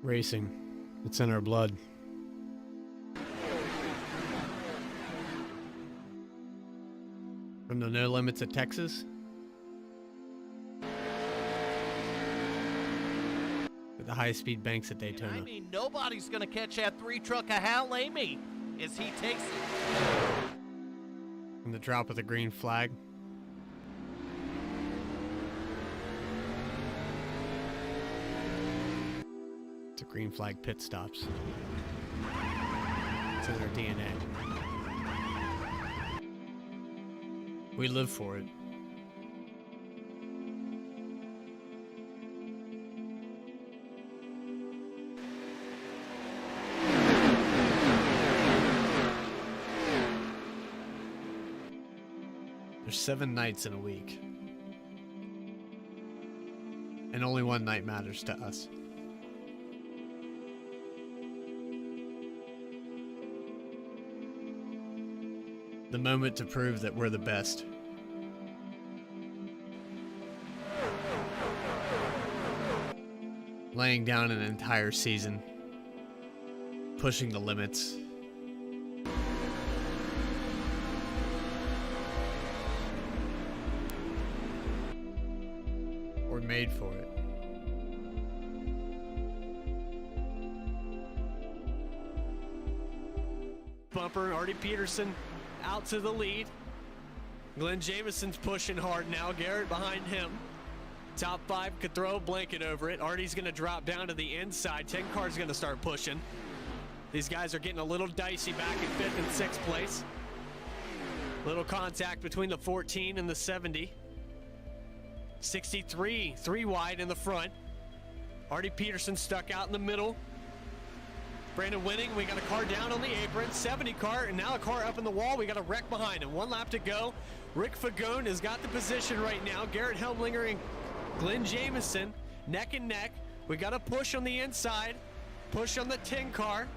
racing. It's in our blood. From the No Limits of Texas to the high-speed banks at Daytona. I mean, nobody's going to catch that 3-truck of Hal Amy as he takes it. From the drop of the green flag. To green flag pit stops. It's in their DNA. We live for it. There's 7 nights in a week. And only one night matters to us. The moment to prove that we're the best. Laying down an entire season. Pushing the limits. We're made for it. Bumper, Artie Peterson out to the lead. Glenn Jamison's pushing hard now. Garrett behind him. Top 5 could throw a blanket over it. Artie's going to drop down to the inside. 10 car's going to start pushing. These guys are getting a little dicey back in 5th and 6th place. Little contact between the 14 and the 70. 63, 3 wide in the front. Artie Peterson stuck out in the middle. Brandon Winning, we got a car down on the apron. 70 car, and now a car up in the wall. We got a wreck behind him. 1 lap to go. Rick Fagone has got the position right now. Garrett Helmlinger and Glenn Jamison neck and neck. We got a push on the inside. Push on the 10 car.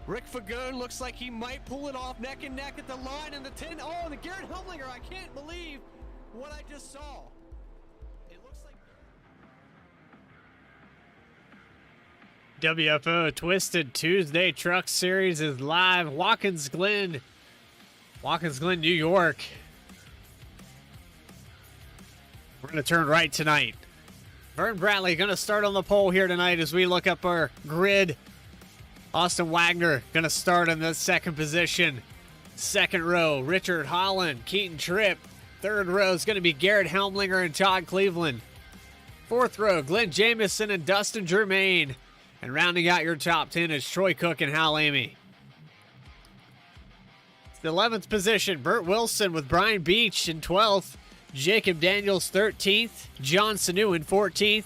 Rick Fagone looks like he might pull it off neck and neck at the line. And the 10, oh, and the Garrett Helmlinger. I can't believe what I just saw. WFO Twisted Tuesday Truck Series is live. Watkins Glen, New York. We're going to turn right tonight. Vern Bradley going to start on the pole here tonight as we look up our grid. Austin Wagner going to start in the 2nd position. 2nd row, Richard Holland, Keaton Tripp. 3rd row is going to be Garrett Helmlinger and Todd Cleveland. 4th row, Glenn Jamison and Dustin Germain. And rounding out your top 10 is Troy Cook and Hal Amy. The 11th position, Burt Wilson with Brian Beach in 12th. Jacob Daniels 13th. John Sanu in 14th.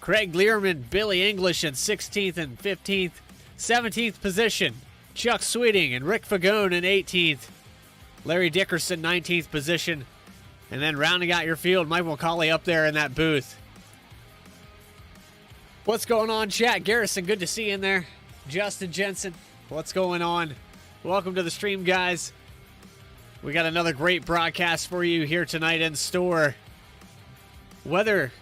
Craig Learman, Billy English in 16th and 15th. 17th position, Chuck Sweeting and Rick Fagone in 18th. Larry Dickerson, 19th position. And then rounding out your field, Mike McCauley up there in that booth. What's going on, chat? Garrison, good to see you in there. Justin Jensen, what's going on? Welcome to the stream, guys. We got another great broadcast for you here tonight in store. Weather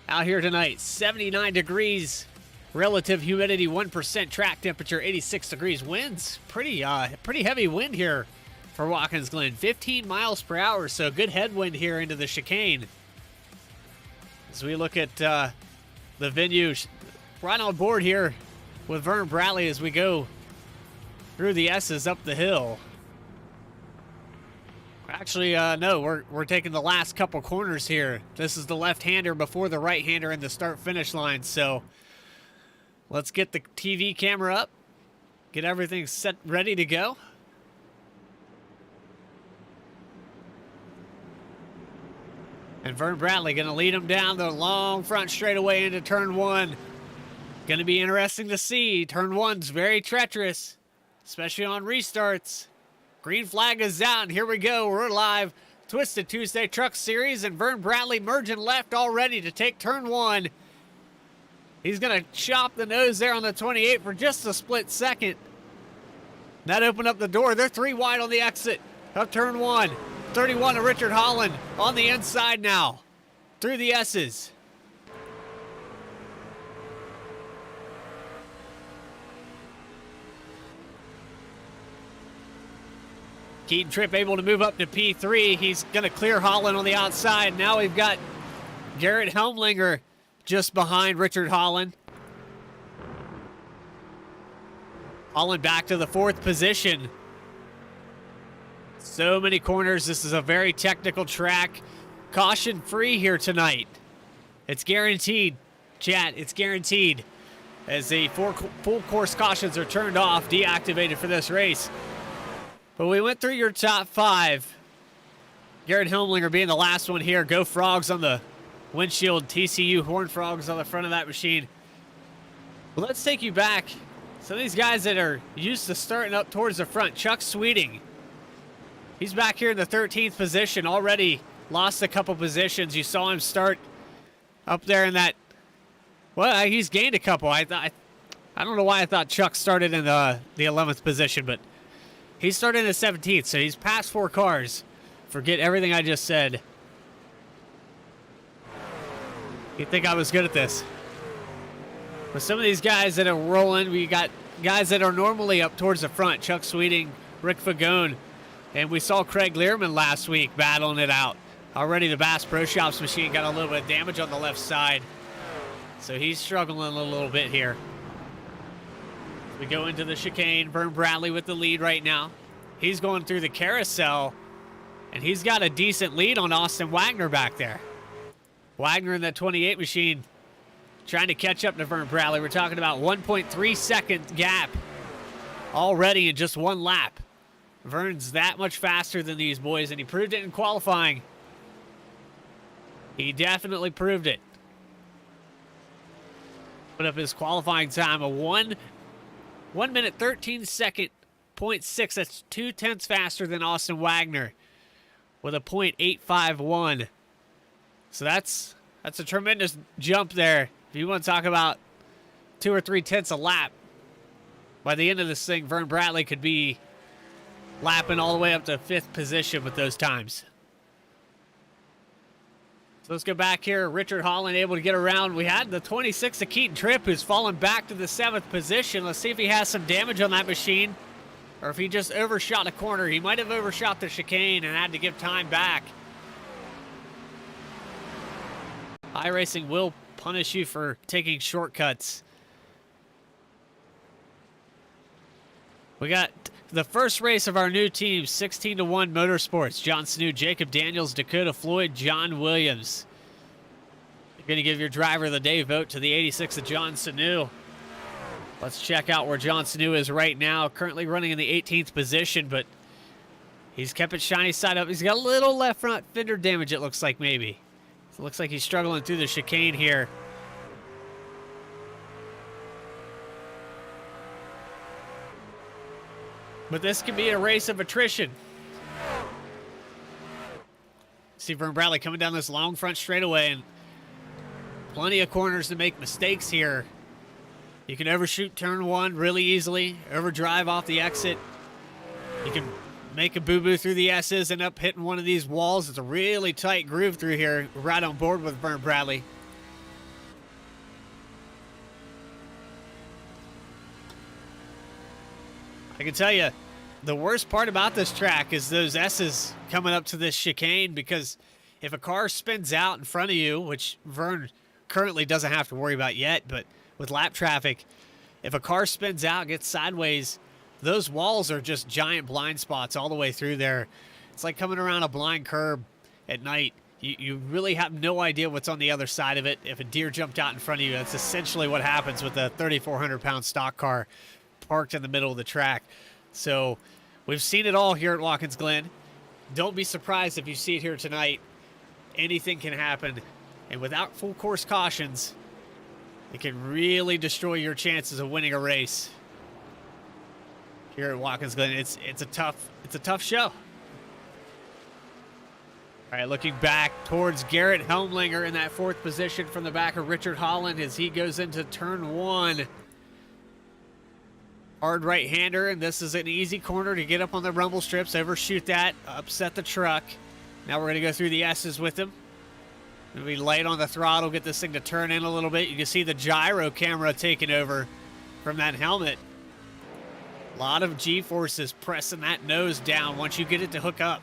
out here tonight, 79 degrees. Relative humidity, 1%. Track temperature, 86 degrees. Winds, pretty heavy wind here for Watkins Glen. 15 miles per hour, so good headwind here into the chicane. As we look at the venue, right on board here with Vern Bradley as we go through the S's up the hill. Actually, no, we're taking the last couple corners here. This is the left-hander before the right-hander in the start-finish line, so let's get the TV camera up, get everything set, ready to go. And Vern Bradley going to lead him down the long front straightaway into turn 1. Going to be interesting to see. Turn 1's very treacherous, especially on restarts. Green flag is out, and here we go. We're live. Twisted Tuesday Truck Series, and Vern Bradley merging left already to take turn 1. He's going to chop the nose there on the 28 for just a split second. That opened up the door. They're 3 wide on the exit of turn 1. 31 to Richard Holland on the inside now through the S's. Keaton Tripp able to move up to P3. He's going to clear Holland on the outside. Now we've got Garrett Helmlinger just behind Richard Holland. Holland back to the 4th position. So many corners. This is a very technical track. Caution free here tonight. It's guaranteed, chat. It's guaranteed. As the 4 full course cautions are turned off, deactivated for this race. But we went through your top 5. Garrett Helmlinger being the last one here. Go Frogs on the windshield. TCU Horned Frogs on the front of that machine. But let's take you back. Some of these guys that are used to starting up towards the front. Chuck Sweeting. He's back here in the 13th position. Already lost a couple positions. You saw him start up there in that. Well, he's gained a couple. I don't know why I thought Chuck started in the 11th position, but he started in the 17th, so he's past 4 cars. Forget everything I just said. You think I was good at this? With some of these guys that are rolling, we got guys that are normally up towards the front. Chuck Sweeting, Rick Fagone, and we saw Craig Learman last week battling it out. Already the Bass Pro Shops machine got a little bit of damage on the left side. So he's struggling a little bit here. We go into the chicane. Vern Bradley with the lead right now. He's going through the carousel, and he's got a decent lead on Austin Wagner back there. Wagner in that 28 machine trying to catch up to Vern Bradley. We're talking about 1.3 second gap already in just 1 lap. Vern's that much faster than these boys, and he proved it in qualifying. He definitely proved it. Put up his qualifying time of 1 minute 13 second 0.6. That's 0.2 faster than Austin Wagner with a 0.851. So that's a tremendous jump there. If you want to talk about 2 or 3 tenths a lap, by the end of this thing, Vern Bradley could be lapping all the way up to 5th position with those times. So let's go back here. Richard Holland able to get around. We had the 26 of Keaton Tripp, who's fallen back to the 7th position. Let's see if he has some damage on that machine, or if he just overshot a corner. He might have overshot the chicane and had to give time back. iRacing will punish you for taking shortcuts. We got the first race of our new team, 16-1 Motorsports. John Snow, Jacob Daniels, Dakota Floyd, John Williams. You're going to give your driver of the day vote to the 86 of John Snow. Let's check out where John Snow is right now. Currently running in the 18th position, but he's kept it shiny side up. He's got a little left front fender damage, it looks like, maybe. So it looks like he's struggling through the chicane here. But this could be a race of attrition. See Vern Bradley coming down this long front straightaway, and plenty of corners to make mistakes here. You can overshoot turn 1 really easily, overdrive off the exit. You can make a boo-boo through the S's and up hitting one of these walls. It's a really tight groove through here. We're right on board with Vern Bradley. I can tell you, the worst part about this track is those S's coming up to this chicane, because if a car spins out in front of you, which Vern currently doesn't have to worry about yet, but with lap traffic, if a car spins out, gets sideways, those walls are just giant blind spots all the way through there. It's like coming around a blind curb at night. You really have no idea what's on the other side of it. If a deer jumped out in front of you, that's essentially what happens with a 3,400-pound stock car parked in the middle of the track. So we've seen it all here at Watkins Glen. Don't be surprised if you see it here tonight. Anything can happen. And without full course cautions, it can really destroy your chances of winning a race here at Watkins Glen. It's a tough show. All right, looking back towards Garrett Helmlinger in that 4th position from the back of Richard Holland as he goes into turn 1. Hard right-hander, and this is an easy corner to get up on the rumble strips, overshoot that, upset the truck. Now we're going to go through the S's with him. Going to be light on the throttle, get this thing to turn in a little bit. You can see the gyro camera taking over from that helmet. A lot of G-forces pressing that nose down once you get it to hook up.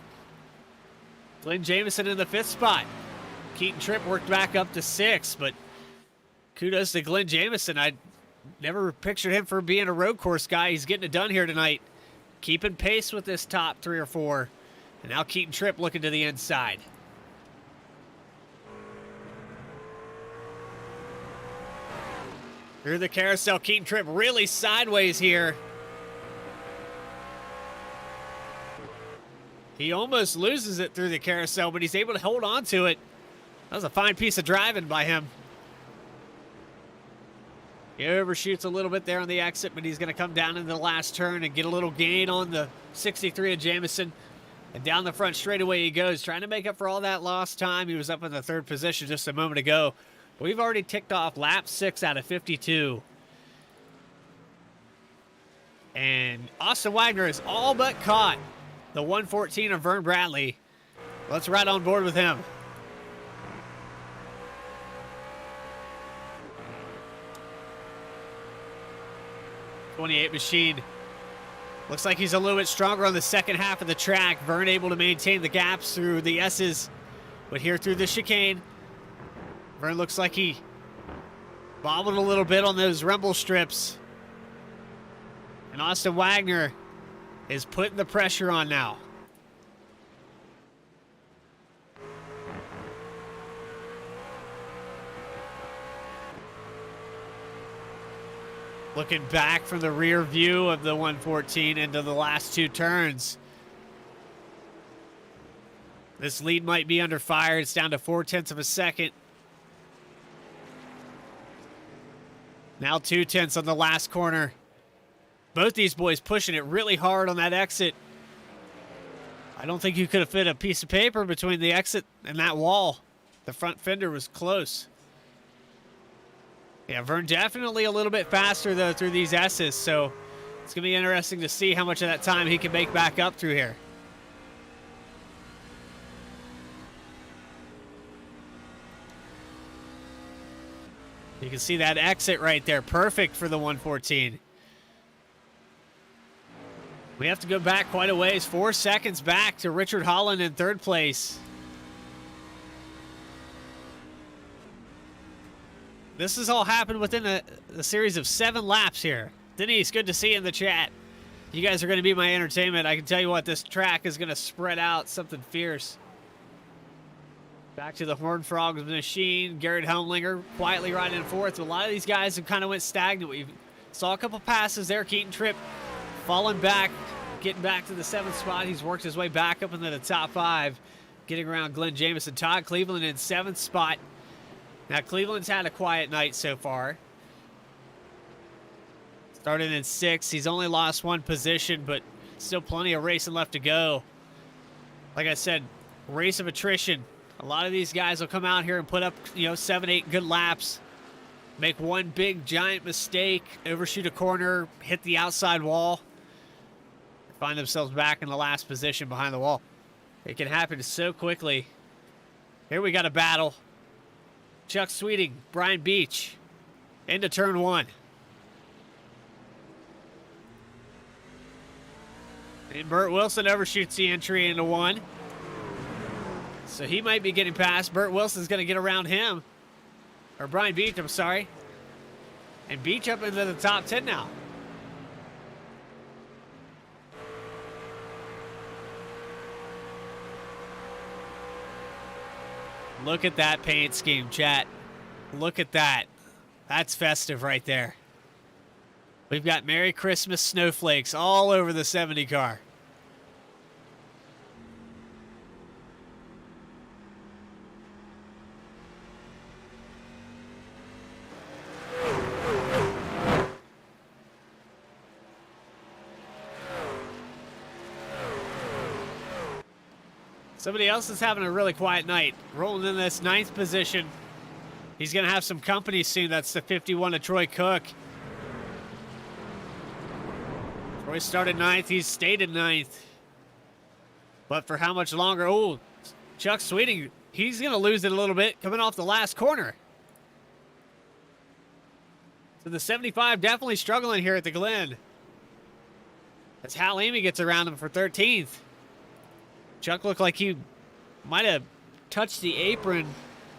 Glenn Jamieson in the 5th spot. Keaton Tripp worked back up to 6th, but kudos to Glenn Jamieson. I never pictured him for being a road course guy. He's getting it done here tonight. Keeping pace with this top 3 or 4. And now Keaton Tripp looking to the inside. Through the carousel, Keaton Tripp really sideways here. He almost loses it through the carousel, but he's able to hold on to it. That was a fine piece of driving by him. He overshoots a little bit there on the exit, but he's going to come down into the last turn and get a little gain on the 63 of Jamieson. And down the front straightaway he goes, trying to make up for all that lost time. He was up in the 3rd position just a moment ago. We've already ticked off lap 6 out of 52. And Austin Wagner is all but caught the 114 of Vern Bradley. Let's ride on board with him. '28 machine. Looks like he's a little bit stronger on the second half of the track. Vern able to maintain the gaps through the S's. But here through the chicane, Vern looks like he bobbled a little bit on those rumble strips. And Austin Wagner is putting the pressure on now. Looking back from the rear view of the 114 into the last 2 turns. This lead might be under fire. It's down to 0.4 of a second. Now 0.2 on the last corner. Both these boys pushing it really hard on that exit. I don't think you could have fit a piece of paper between the exit and that wall. The front fender was close. Yeah, Vern definitely a little bit faster, though, through these S's, so it's going to be interesting to see how much of that time he can make back up through here. You can see that exit right there. Perfect for the 114. We have to go back quite a ways. 4 seconds back to Richard Holland in 3rd place. This has all happened within a series of 7 laps here. Denise, good to see you in the chat. You guys are going to be my entertainment. I can tell you what, this track is going to spread out something fierce. Back to the Horned Frogs machine. Garrett Helmlinger quietly riding in 4th. A lot of these guys have kind of went stagnant. We saw a couple passes there. Keaton Tripp falling back, getting back to the 7th spot. He's worked his way back up into the top 5, getting around Glenn Jamieson. Todd Cleveland in 7th spot. Now, Cleveland's had a quiet night so far. Started in 6th. He's only lost 1 position, but still plenty of racing left to go. Like I said, race of attrition. A lot of these guys will come out here and put up, 7, 8 good laps. Make one big, giant mistake, overshoot a corner, hit the outside wall. Find themselves back in the last position behind the wall. It can happen so quickly. Here we got a battle. Chuck Sweeting, Brian Beach, into turn 1. And Burt Wilson overshoots the entry into 1. So he might be getting past. Burt Wilson's going to get around him. Or Brian Beach, I'm sorry. And Beach up into the top 10 now. Look at that paint scheme, chat. Look at that. That's festive right there. We've got Merry Christmas snowflakes all over the 70 car. Somebody else is having a really quiet night. Rolling in this 9th position. He's going to have some company soon. That's the 51 of Troy Cook. Troy started 9th. He's stayed in 9th. But for how much longer? Oh, Chuck Sweeting, he's going to lose it a little bit coming off the last corner. So the 75 definitely struggling here at the Glen. As Hal Amy gets around him for 13th. Chuck looked like he might have touched the apron,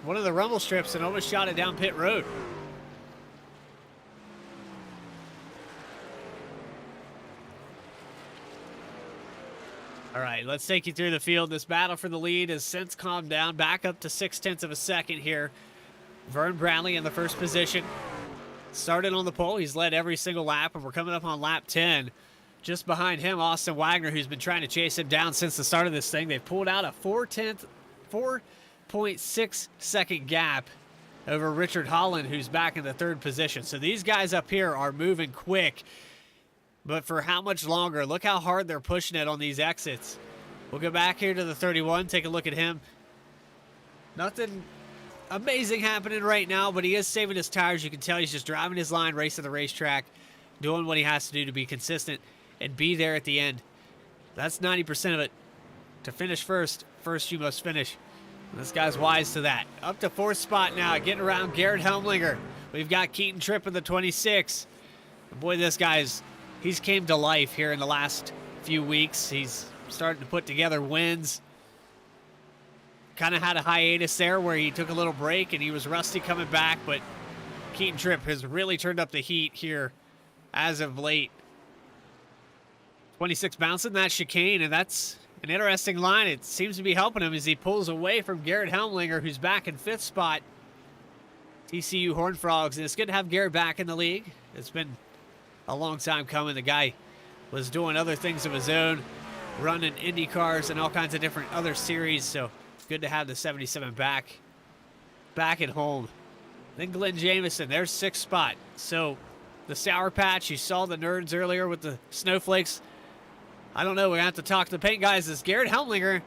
one of the rumble strips, and almost shot it down pit road. All right, let's take you through the field. This battle for the lead has since calmed down, back up to 0.6 of a second here. Vern Bradley in the first position. Started on the pole. He's led every single lap, and we're coming up on lap 10. Just behind him, Austin Wagner, who's been trying to chase him down since the start of this thing. They've pulled out a 4.6 second gap over Richard Holland, who's back in the third position. So these guys up here are moving quick. But for how much longer? Look how hard they're pushing it on these exits. We'll go back here to the 31, take a look at him. Nothing amazing happening right now, but he is saving his tires. You can tell he's just driving his line, racing the racetrack, doing what he has to do to be consistent and be there at the end. That's 90% of it. To finish first you must finish. And this guy's wise to that. Up to fourth spot now, getting around Garrett Helmlinger. We've got Keaton Tripp in the 26. Boy, this guy's... he's came to life here in the last few weeks. He's starting to put together wins. Kind of had a hiatus there where he took a little break and he was rusty coming back, but Keaton Tripp has really turned up the heat here as of late. 26 bouncing that chicane, and that's an interesting line. It seems to be helping him as he pulls away from Garrett Helmlinger, who's back in fifth spot. TCU Horned Frogs, and it's good to have Garrett back in the league. It's been a long time coming. The guy was doing other things of his own, running Indy cars and all kinds of different other series, so it's good to have the 77 back at home. Then Glenn Jamieson, there's sixth spot. So the Sour Patch, you saw the nerds earlier with the snowflakes. I don't know, we're going to have to talk to the paint guys. This Garrett Helmlinger,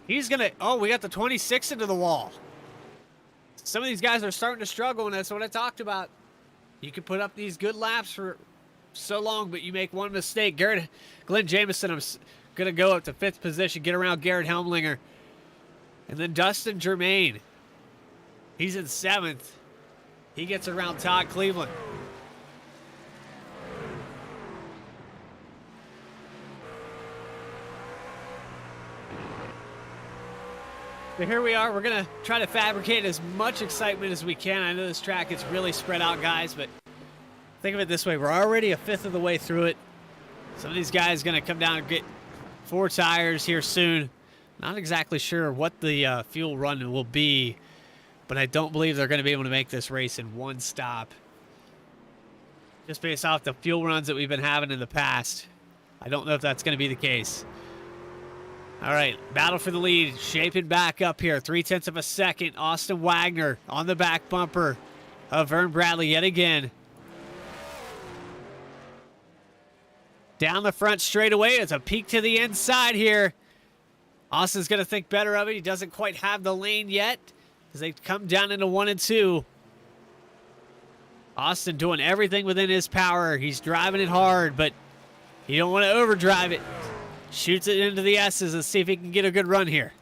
he's going to, oh, we got the 26 into the wall. Some of these guys are starting to struggle, and that's what I talked about. You can put up these good laps for so long, but you make one mistake. Glenn Jamieson, I'm going to go up to fifth position, get around Garrett Helmlinger. And then Dustin Germain, he's in seventh. He gets around Todd Cleveland. So here we are. We're going to try to fabricate as much excitement as we can. I know this track is really spread out, guys, but think of it this way. We're already a fifth of the way through it. Some of these guys going to come down and get 4 tires here soon. Not exactly sure what the fuel run will be, but I don't believe they're going to be able to make this race in one stop. Just based off the fuel runs that we've been having in the past, I don't know if that's going to be the case. All right, battle for the lead, shaping back up here. 0.3 of a second. Austin Wagner on the back bumper of Vern Bradley yet again. Down the front straightaway. It's a peek to the inside here. Austin's going to think better of it. He doesn't quite have the lane yet as they come down into 1 and 2. Austin doing everything within his power. He's driving it hard, but you don't want to overdrive it. Shoots it into the S's and see if he can get a good run here.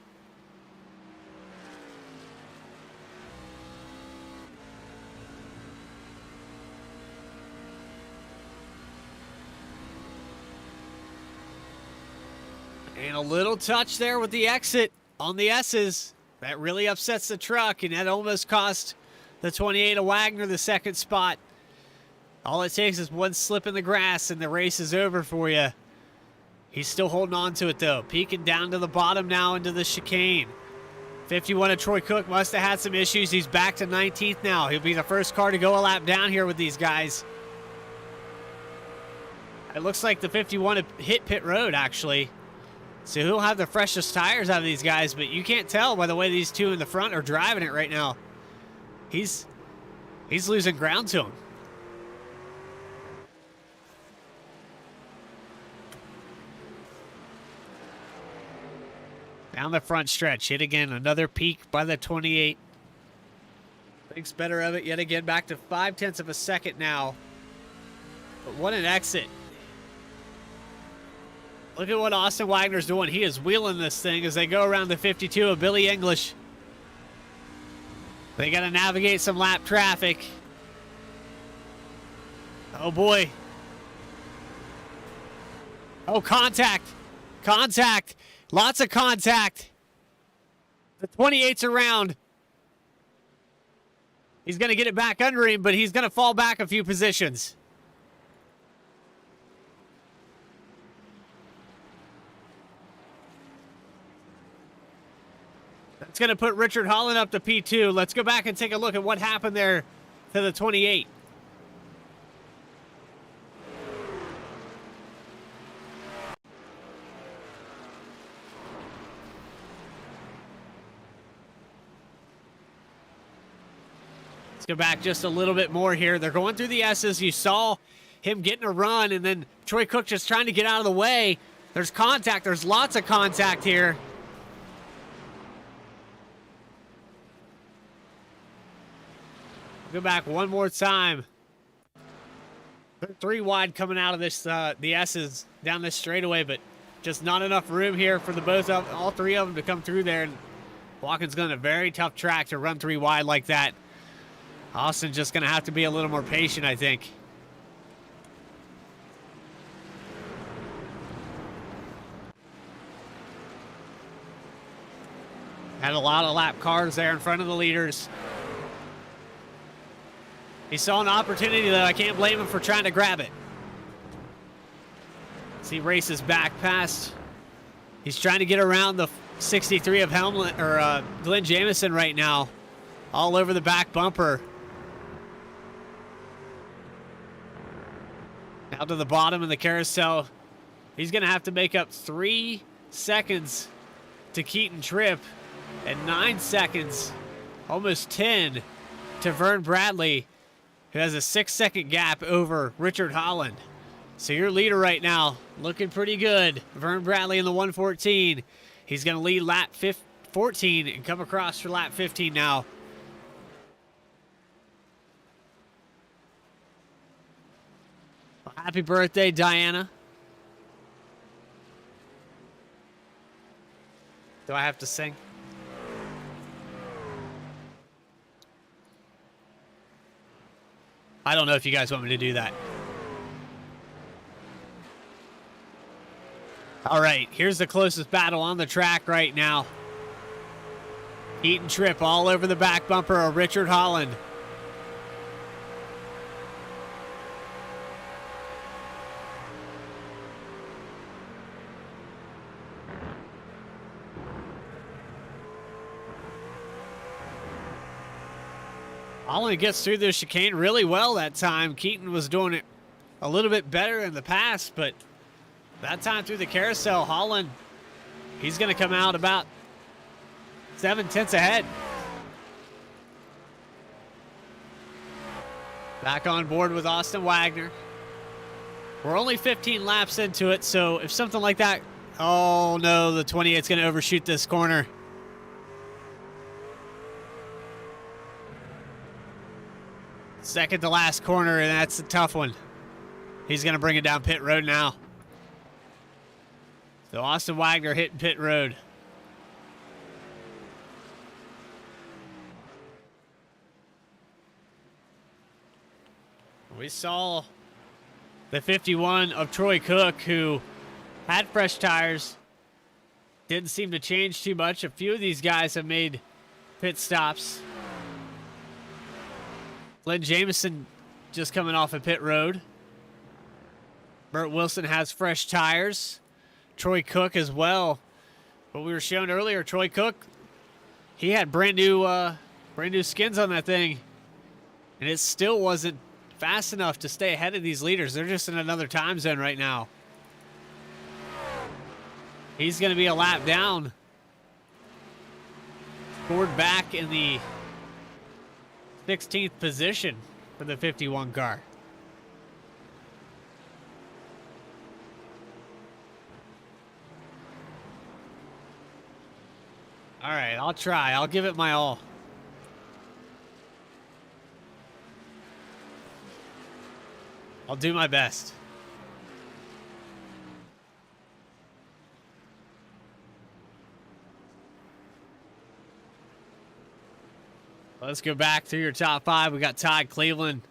And a little touch there with the exit on the S's. That really upsets the truck, and that almost cost the 28 of Wagner the second spot. All it takes is one slip in the grass, and the race is over for you. He's still holding on to it, though. Peeking down to the bottom now into the chicane. 51 of Troy Cook must have had some issues. He's back to 19th now. He'll be the first car to go a lap down here with these guys. It looks like the 51 hit pit road, actually. So he'll have the freshest tires out of these guys, but you can't tell by the way these two in the front are driving it right now. He's losing ground to him. Down the front stretch, hit again, another peak by the 28. Thinks better of it yet again, back to 0.5 of a second now. But what an exit. Look at what Austin Wagner's doing. He is wheeling this thing as they go around the 52 of Billy English. They got to navigate some lap traffic. Oh boy. Oh, contact. Contact. Lots of contact. The 28's around. He's going to get it back under him, but he's going to fall back a few positions. That's going to put Richard Holland up to P2. Let's go back and take a look at what happened there to the 28. Let's go back just a little bit more here. They're going through the S's. You saw him getting a run, and then Troy Cook just trying to get out of the way. There's contact. There's lots of contact here. Go back one more time. They're 3 wide coming out of this, the S's down this straightaway, but just not enough room here for all 3 of them to come through there. And Watkins going a very tough track to run 3 wide like that. Austin's just going to have to be a little more patient, I think. Had a lot of lap cars there in front of the leaders. He saw an opportunity, though. I can't blame him for trying to grab it. As he races back past. He's trying to get around the 63 of Glenn Jamison right now. All over the back bumper. Now to the bottom of the carousel. He's going to have to make up 3 seconds to Keaton Tripp. And 9 seconds, almost 10, to Vern Bradley, who has a 6-second gap over Richard Holland. So your leader right now, looking pretty good. Vern Bradley in the 114. He's going to lead lap 14 and come across for lap 15 now. Well, happy birthday, Diana. Do I have to sing? I don't know if you guys want me to do that. All right, here's the closest battle on the track right now. Keaton Tripp all over the back bumper of Richard Holland. Holland gets through the chicane really well that time. Keaton was doing it a little bit better in the past, but that time through the carousel, Holland, he's going to come out about 7/10 ahead. Back on board with Austin Wagner. We're only 15 laps into it, so if something like that... Oh, no, the 28's going to overshoot this corner. Second to last corner, and that's a tough one. He's going to bring it down pit road now. So Austin Wagner hitting pit road. We saw the 51 of Troy Cook, who had fresh tires. Didn't seem to change too much. A few of these guys have made pit stops. Glenn Jamison just coming off of pit road. Burt Wilson has fresh tires. Troy Cook as well. What we were shown earlier, Troy Cook, he had brand new skins on that thing, and it still wasn't fast enough to stay ahead of these leaders. They're just in another time zone right now. He's going to be a lap down. Scored back in the 16th position for the 51 car. All right, I'll try. I'll give it my all. I'll do my best. Let's go back through your top 5. We got Todd Cleveland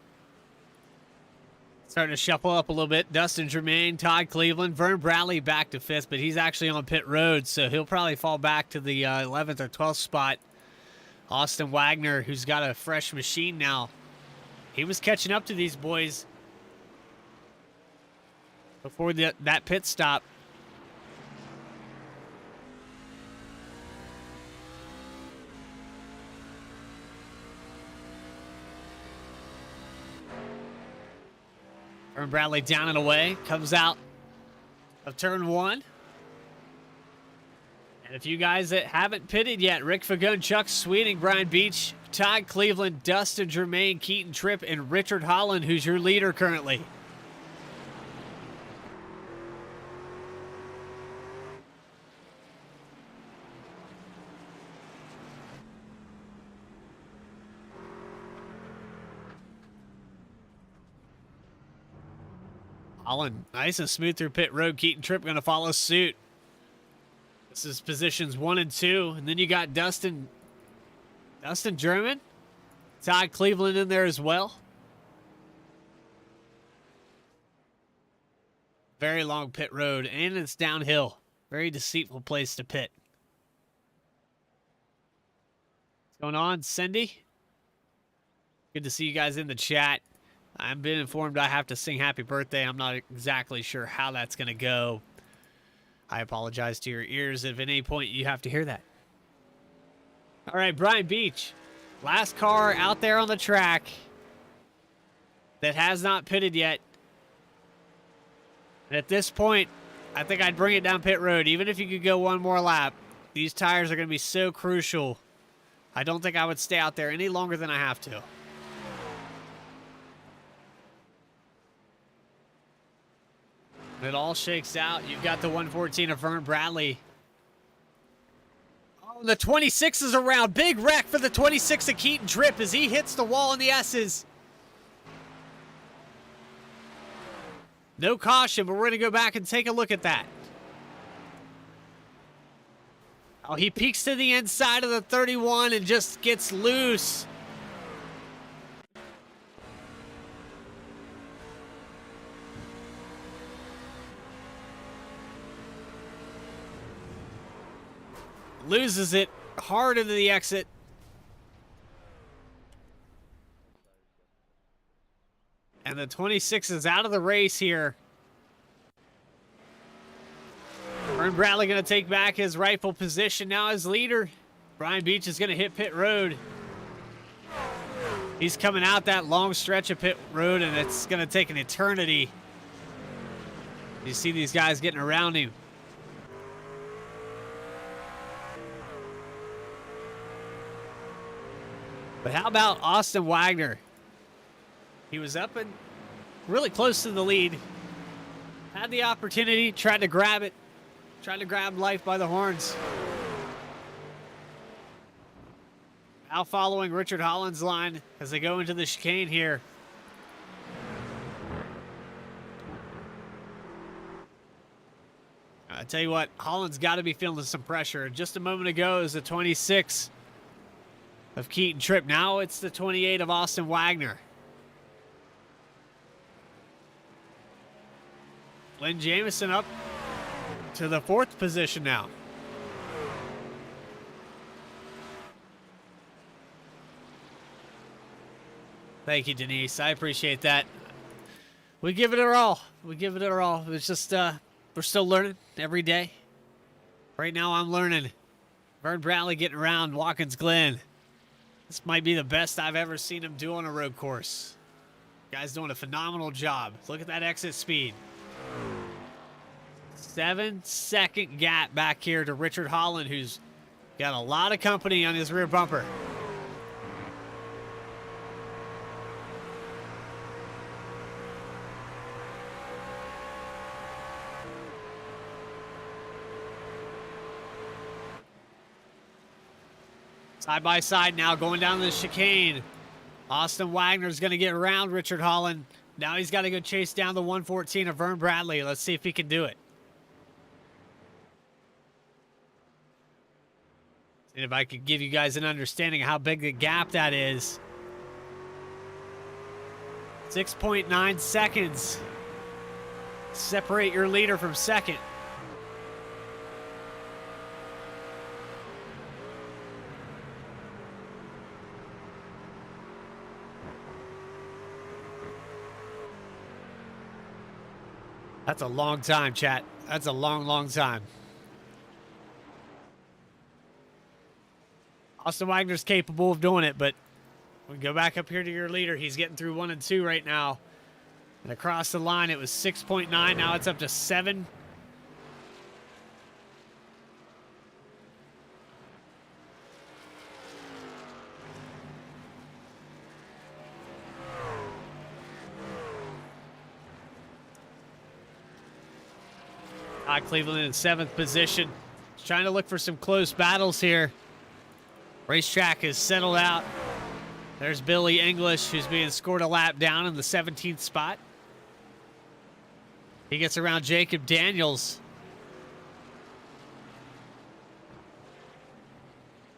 Starting to shuffle up a little bit. Dustin Germain, Todd Cleveland, Vern Bradley back to 5th, but he's actually on pit road, so he'll probably fall back to the 11th or 12th spot. Austin Wagner, who's got a fresh machine now, he was catching up to these boys before that pit stop. Vern Bradley down and away, comes out of turn 1. And a few guys that haven't pitted yet: Rick Fagon, Chuck Sweeting, Brian Beach, Todd Cleveland, Dustin Germain, Keaton Tripp, and Richard Holland, who's your leader currently. Holland, nice and smooth through pit road. Keaton Tripp going to follow suit. This is positions 1 and 2. And then you got Dustin German, Todd Cleveland in there as well. Very long pit road, and it's downhill. Very deceitful place to pit. What's going on, Cindy? Good to see you guys in the chat. I've been informed I have to sing happy birthday. I'm not exactly sure how that's going to go. I apologize to your ears if at any point you have to hear that. All right, Brian Beach. Last car out there on the track that has not pitted yet. And at this point, I think I'd bring it down pit road. Even if you could go one more lap, these tires are going to be so crucial. I don't think I would stay out there any longer than I have to. It all shakes out. You've got the 114 of Vern Bradley. Oh, the 26 is around. Big wreck for the 26 of Keaton Tripp as he hits the wall in the S's. No caution, but we're going to go back and take a look at that. Oh, he peeks to the inside of the 31 and just gets loose. Loses it hard into the exit. And the 26 is out of the race here. Vern Bradley going to take back his rightful position now as leader. Brian Beach is going to hit pit road. He's coming out that long stretch of pit road, and it's going to take an eternity. You see these guys getting around him. But how about Austin Wagner? He was up and really close to the lead. Had the opportunity, tried to grab it. Tried to grab life by the horns. Now following Richard Holland's line as they go into the chicane here. I tell you what, Holland's got to be feeling some pressure. Just a moment ago, it was the 26 of Keaton Tripp. Now it's the 28 of Austin Wagner. Glenn Jamison up to the 4th position now. Thank you, Denise. I appreciate that. We give it our all. We give it our all. It's just, we're still learning every day. Right now I'm learning. Vern Bradley getting around Watkins Glen. This might be the best I've ever seen him do on a road course. Guy's doing a phenomenal job. Look at that exit speed. 7-second gap back here to Richard Holland, who's got a lot of company on his rear bumper. Side by side now, going down the chicane. Austin Wagner's going to get around Richard Holland. Now he's got to go chase down the 114 of Vern Bradley. Let's see if he can do it. And if I could give you guys an understanding of how big the gap that is. 6.9 seconds. Separate your leader from second. That's a long time, chat. That's a long, long time. Austin Wagner's capable of doing it, but we go back up here to your leader. He's getting through 1 and 2 right now. And across the line, it was 6.9. Now it's up to 7. Cleveland in 7th position. He's trying to look for some close battles here. Racetrack is settled out. There's Billy English, who's being scored a lap down in the 17th spot. He gets around Jacob Daniels.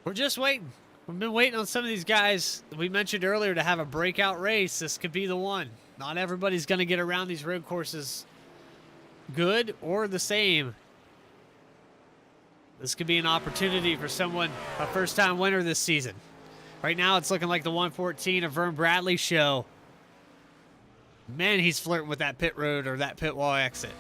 We're just waiting. We've been waiting on some of these guys we mentioned earlier to have a breakout race. This could be the one. Not everybody's going to get around these road courses good or the same. This could be an opportunity for someone, a first-time winner this season. Right now, it's looking like the 114 of Vern Bradley show. Man, he's flirting with that pit road or that pit wall exit.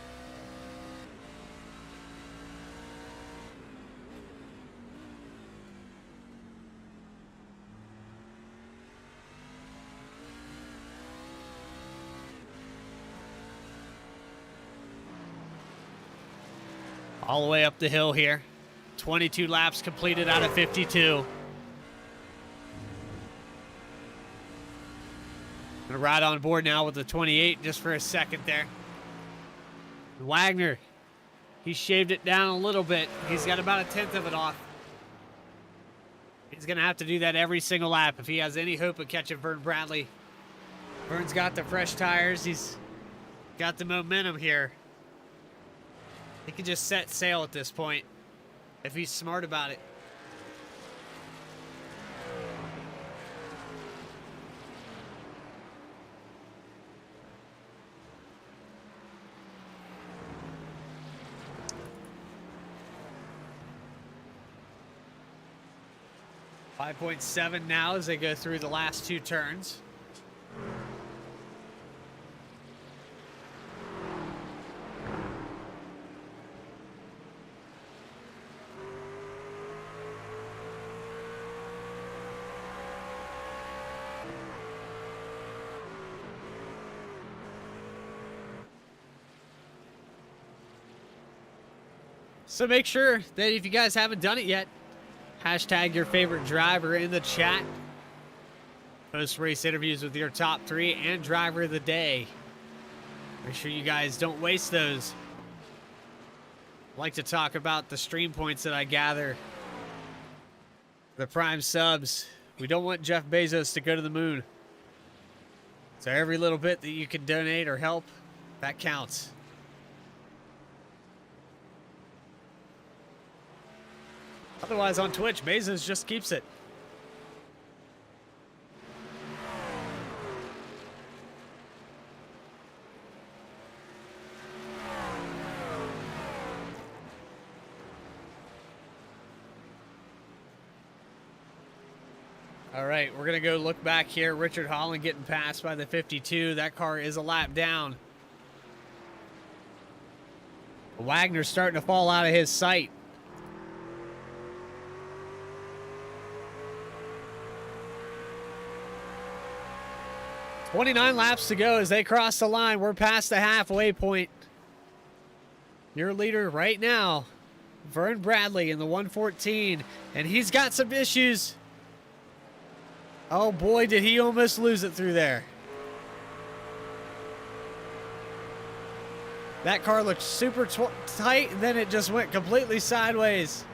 All the way up the hill here. 22 laps completed out of 52. Gonna ride on board now with the 28 just for a second there. Wagner, he shaved it down a little bit. He's got about 1/10 of it off. He's gonna have to do that every single lap if he has any hope of catching Vern Bradley. Vern's got the fresh tires. He's got the momentum here. He can just set sail at this point if he's smart about it. .7 now as they go through the last 2 turns. So make sure that if you guys haven't done it yet, hashtag your favorite driver in the chat. Post-race interviews with your top 3 and driver of the day. Make sure you guys don't waste those. I like to talk about the stream points that I gather. The Prime subs. We don't want Jeff Bezos to go to the moon. So every little bit that you can donate or help, that counts. Otherwise, on Twitch, Bezos just keeps it. All right, we're going to go look back here. Richard Holland getting passed by the 52. That car is a lap down. Wagner's starting to fall out of his sight. .29 laps to go as they cross the line. We're past the halfway point. Your leader right now, Vern Bradley in the 114, and he's got some issues. Oh boy, did he almost lose it through there. That car looked super tight, and then it just went completely sideways.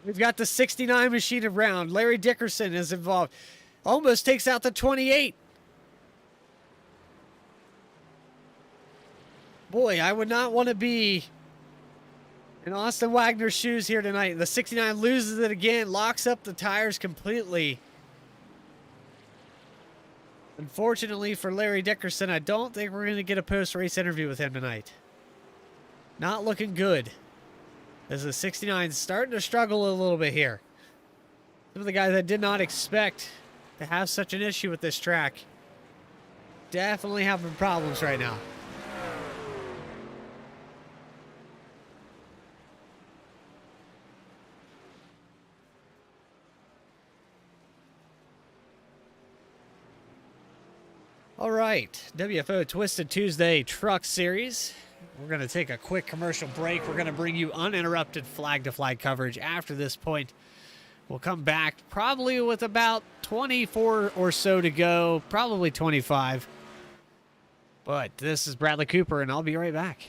We've got the 69 machine around. Larry Dickerson is involved. Almost takes out the 28. Boy, I would not want to be in Austin Wagner's shoes here tonight. The 69 loses it again, locks up the tires completely. Unfortunately for Larry Dickerson, I don't think we're going to get a post-race interview with him tonight. Not looking good. As the 69 is starting to struggle a little bit here. Some of the guys I did not expect to have such an issue with this track definitely having problems right now. All right, WFO Twisted Tuesday Truck Series. We're going to take a quick commercial break. We're going to bring you uninterrupted flag-to-flag coverage after this point. We'll come back probably with about 24 or so to go, probably 25. But this is Bradley Cooper, and I'll be right back.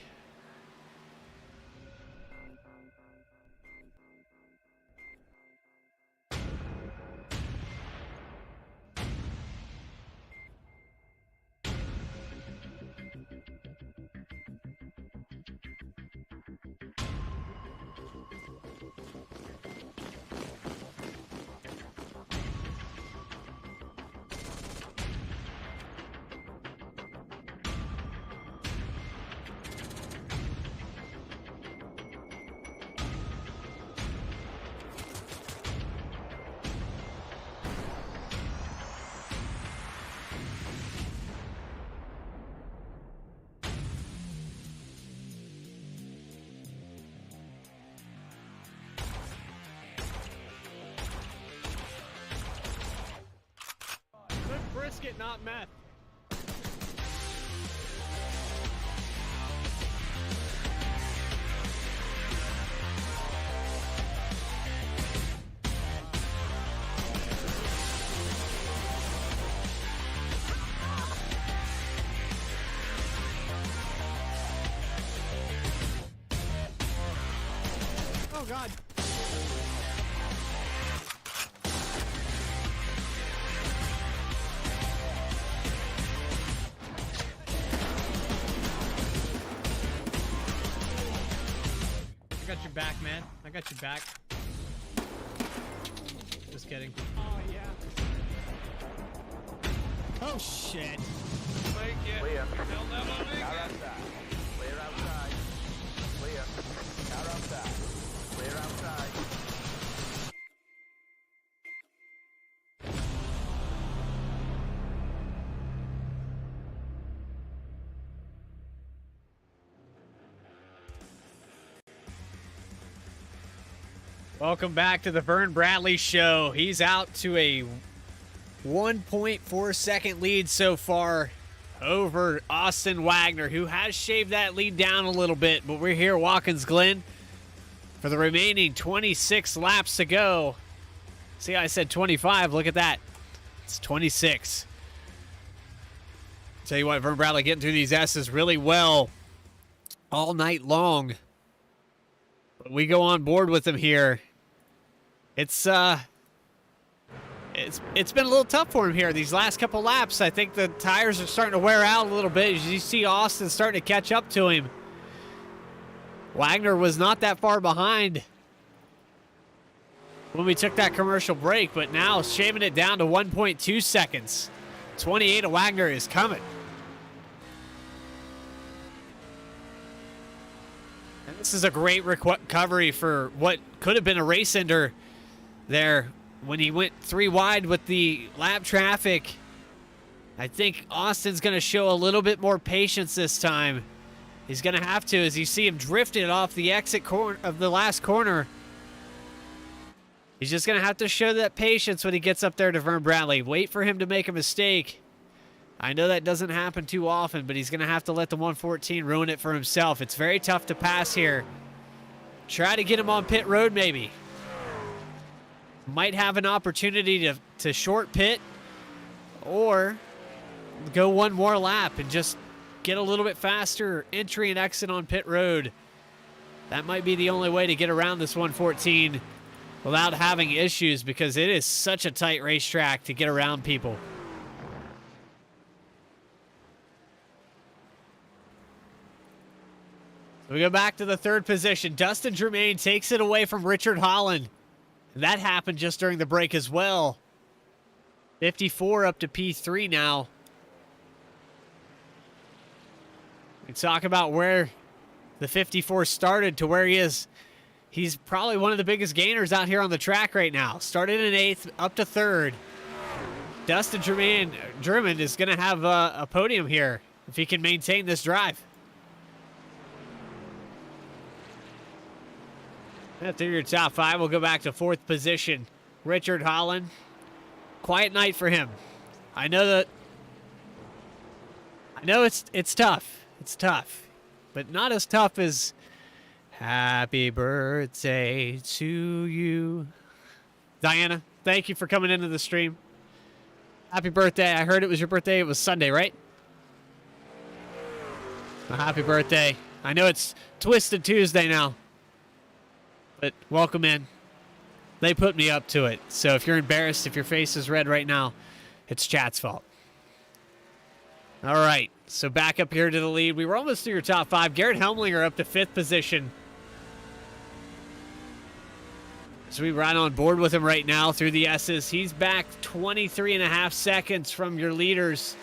Brisket, not meth. Oh, God. I got your back, man. I got your back. Just kidding. Oh, yeah. Oh, shit. Clear. Car outside. Clear outside. Clear. Car outside. Clear outside. Welcome back to the Vern Bradley Show. He's out to a 1.4 second lead so far over Austin Wagner, who has shaved that lead down a little bit, but we're here at Watkins Glen for the remaining 26 laps to go. See, I said 25. Look at that. It's 26. Tell you what, Vern Bradley getting through these S's really well all night long. But we go on board with him here. It's been a little tough for him here these last couple laps. I think the tires are starting to wear out a little bit. As you see Austin starting to catch up to him. Wagner was not that far behind when we took that commercial break, but now shaving it down to 1.2 seconds. 28 of Wagner is coming. And this is a great recovery for what could have been a race ender there when he went 3 wide with the lap traffic. I think Austin's going to show a little bit more patience this time. He's going to have to, as you see him drifted off the exit corner of the last corner. He's just going to have to show that patience when he gets up there to Vern Bradley. Wait for him to make a mistake. I know that doesn't happen too often, but he's going to have to let the 114 ruin it for himself. It's very tough to pass here. Try to get him on pit road maybe. Might have an opportunity to short pit or go one more lap and just get a little bit faster entry and exit on pit road. That might be the only way to get around this 114 without having issues, because it is such a tight racetrack to get around people. We go back to the third position. Dustin Germain takes it away from Richard Holland. That happened just during the break as well. 54 up to P3 now. We talk about where the 54 started to where he is. He's probably one of the biggest gainers out here on the track right now. Started in 8th, up to 3rd. Dustin German is going to have a podium here if he can maintain this drive. Through your top 5, we'll go back to 4th position. Richard Holland. Quiet night for him. I know it's tough. It's tough. But not as tough as happy birthday to you. Diana, thank you for coming into the stream. Happy birthday. I heard it was your birthday. It was Sunday, right? Well, happy birthday. I know it's Twisted Tuesday now. But welcome in. They put me up to it. So if you're embarrassed, if your face is red right now, it's chat's fault. All right. So back up here to the lead. We were almost through your top 5. Garrett Helmlinger up to 5th position. So we ride on board with him right now through the S's. He's back 23.5 seconds from your leaders.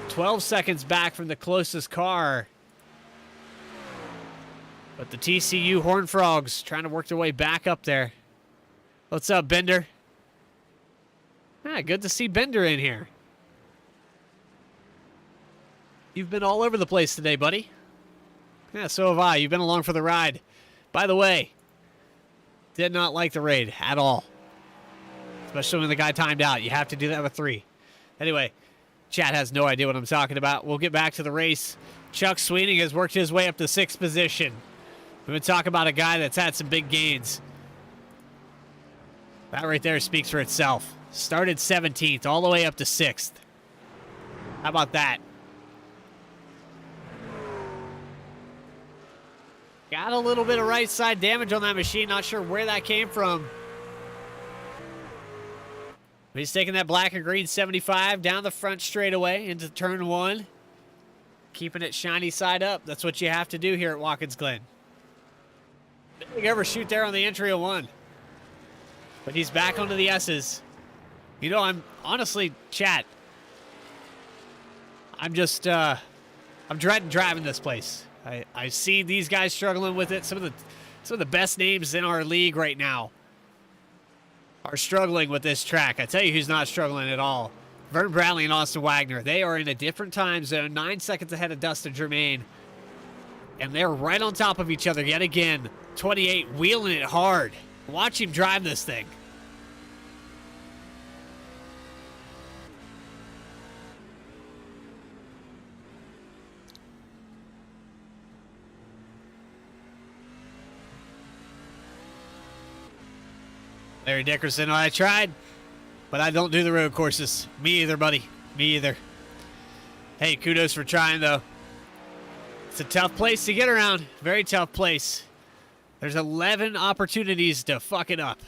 12 seconds back from the closest car. But the TCU Horned Frogs trying to work their way back up there. What's up, Bender? Good to see Bender in here. You've been all over the place today, buddy. Yeah, so have I. You've been along for the ride. By the way, did not like the raid at all. Especially when the guy timed out. You have to do that with 3. Anyway, chat has no idea what I'm talking about. We'll get back to the race. Chuck Sweeney has worked his way up to 6th position. We're going to talk about a guy that's had some big gains. That right there speaks for itself. Started 17th all the way up to 6th. How about that? Got a little bit of right side damage on that machine. Not sure where that came from. He's taking that black and green 75 down the front straightaway into turn 1. Keeping it shiny side up. That's what you have to do here at Watkins Glen. Didn't ever shoot there on the entry of 1. But he's back onto the S's. You know, I'm honestly, chat, I'm dreading driving this place. I see these guys struggling with it. Some of the best names in our league right now are struggling with this track. I tell you who's not struggling at all. Vern Bradley and Austin Wagner. They are in a different time zone, 9 seconds ahead of Dustin Germain. And they're right on top of each other yet again. 28, wheeling it hard. Watch him drive this thing. Larry Dickerson, I tried, but I don't do the road courses. Me either, buddy. Me either. Hey, kudos for trying, though. It's a tough place to get around. Very tough place. There's 11 opportunities to fuck it up.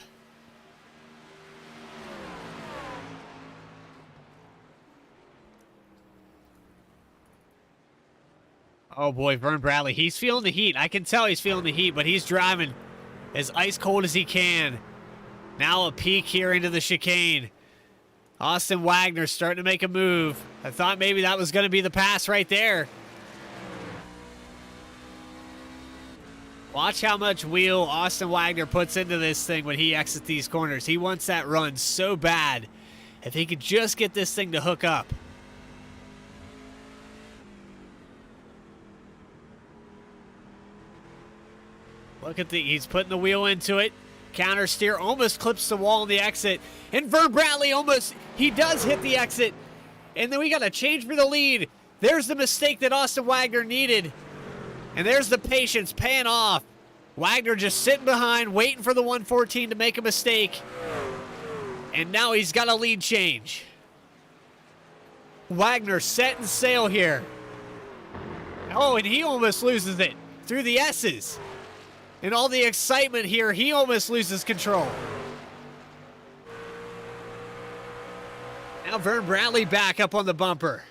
Oh, boy, Vern Bradley. He's feeling the heat. I can tell he's feeling the heat, but he's driving as ice cold as he can. Now a peek here into the chicane. Austin Wagner starting to make a move. I thought maybe that was going to be the pass right there. Watch how much wheel Austin Wagner puts into this thing when he exits these corners. He wants that run so bad. If he could just get this thing to hook up. Look at he's putting the wheel into it. Counter steer almost clips the wall on the exit. And Vern Bradley he does hit the exit. And then we got to change for the lead. There's the mistake that Austin Wagner needed. And there's the patience paying off. Wagner just sitting behind, waiting for the 114 to make a mistake. And now he's got a lead change. Wagner setting sail here. Oh, and he almost loses it through the S's. And all the excitement here, he almost loses control. Now Vern Bradley back up on the bumper.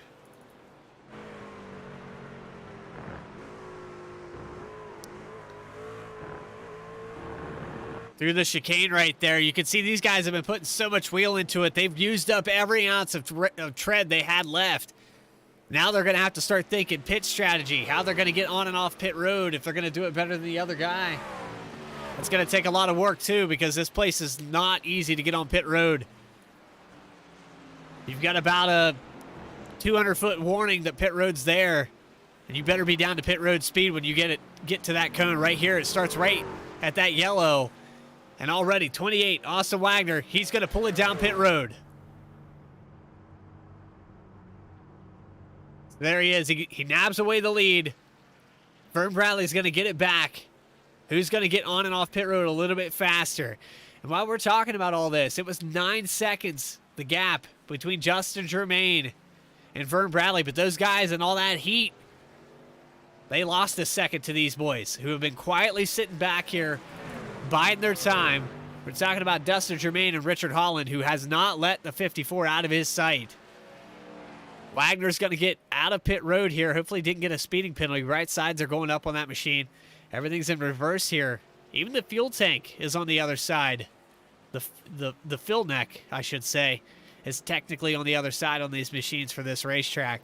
Through the chicane right there, you can see these guys have been putting so much wheel into it. They've used up every ounce of tread they had left. Now they're going to have to start thinking pit strategy, how they're going to get on and off pit road, if they're going to do it better than the other guy. It's going to take a lot of work, too, because this place is not easy to get on pit road. You've got about a 200-foot warning that pit road's there, and you better be down to pit road speed when you get to that cone right here. It starts right at that yellow, and already 28, Austin Wagner, he's going to pull it down pit road. There he is. He nabs away the lead. Vern Bradley's going to get it back. Who's going to get on and off pit road a little bit faster? And while we're talking about all this, it was 9 seconds, the gap between Justin Germain and Vern Bradley. But those guys and all that heat, they lost a second to these boys who have been quietly sitting back here, biding their time. We're talking about Dustin Germain and Richard Holland, who has not let the 54 out of his sight. Wagner's going to get out of pit road here. Hopefully didn't get a speeding penalty. Right sides are going up on that machine. Everything's in reverse here. Even the fuel tank is on the other side. The fill neck, I should say, is technically on the other side on these machines for this racetrack.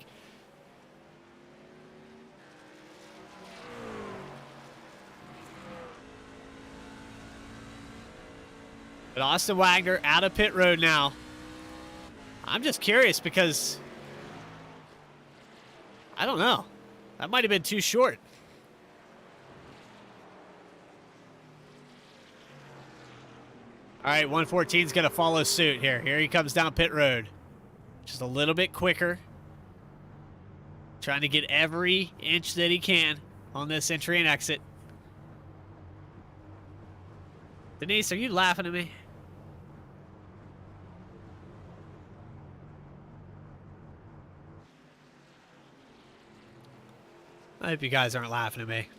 But Austin Wagner out of pit road now. I'm just curious because I don't know. That might have been too short. All right, 114 is going to follow suit here. Here he comes down pit road. Just a little bit quicker. Trying to get every inch that he can on this entry and exit. Denise, are you laughing at me? I hope you guys aren't laughing at me.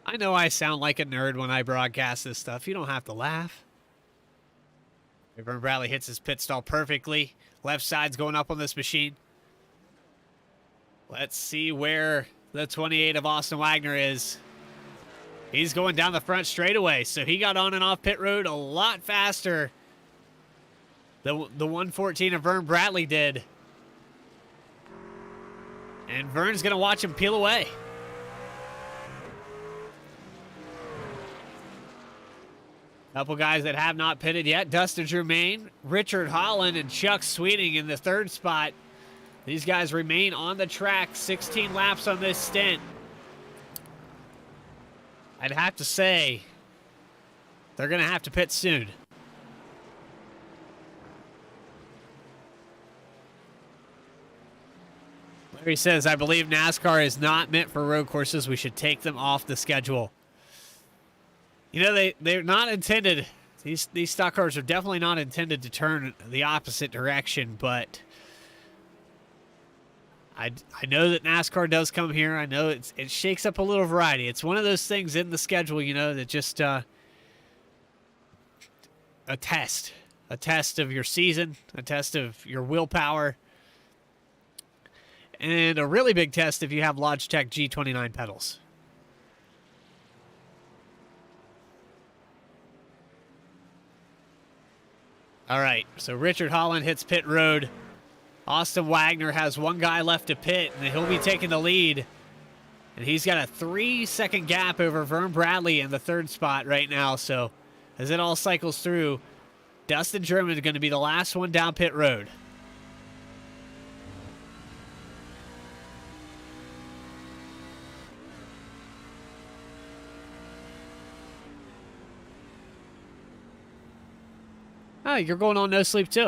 I know I sound like a nerd when I broadcast this stuff. You don't have to laugh. Vern Bradley hits his pit stall perfectly. Left side's going up on this machine. Let's see where the 28 of Austin Wagner is. He's going down the front straightaway, so he got on and off pit road a lot faster than the 114 of Vern Bradley did. And Vern's going to watch him peel away. Couple guys that have not pitted yet. Dustin Germain, Richard Holland, and Chuck Sweeting in the third spot. These guys remain on the track. 16 laps on this stint. I'd have to say they're going to have to pit soon. Larry says, I believe NASCAR is not meant for road courses. We should take them off the schedule. You know, they're not intended, these stock cars are definitely not intended to turn the opposite direction, but I know that NASCAR does come here. I know it shakes up a little variety. It's one of those things in the schedule, you know, that just a test of your season, a test of your willpower, and a really big test if you have Logitech G29 pedals. All right, so Richard Holland hits pit road. Austin Wagner has one guy left to pit, and he'll be taking the lead. And he's got a 3-second gap over Vern Bradley in the third spot right now. So as it all cycles through, Dustin German is going to be the last one down pit road. Oh, you're going on no sleep too.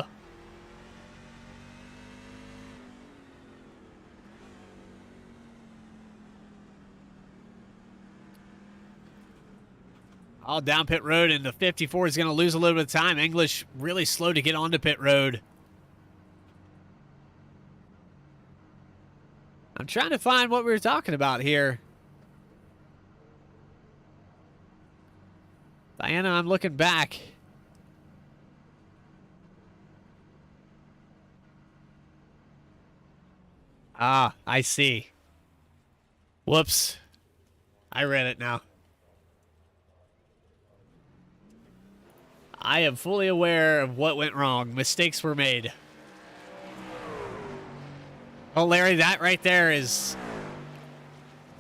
All down pit road, and the 54 is going to lose a little bit of time. English really slow to get onto pit road. I'm trying to find what we were talking about here. Diana, I'm looking back. Ah, I see. Whoops. I read it now. I am fully aware of what went wrong. Mistakes were made. Oh, Larry, that right there is...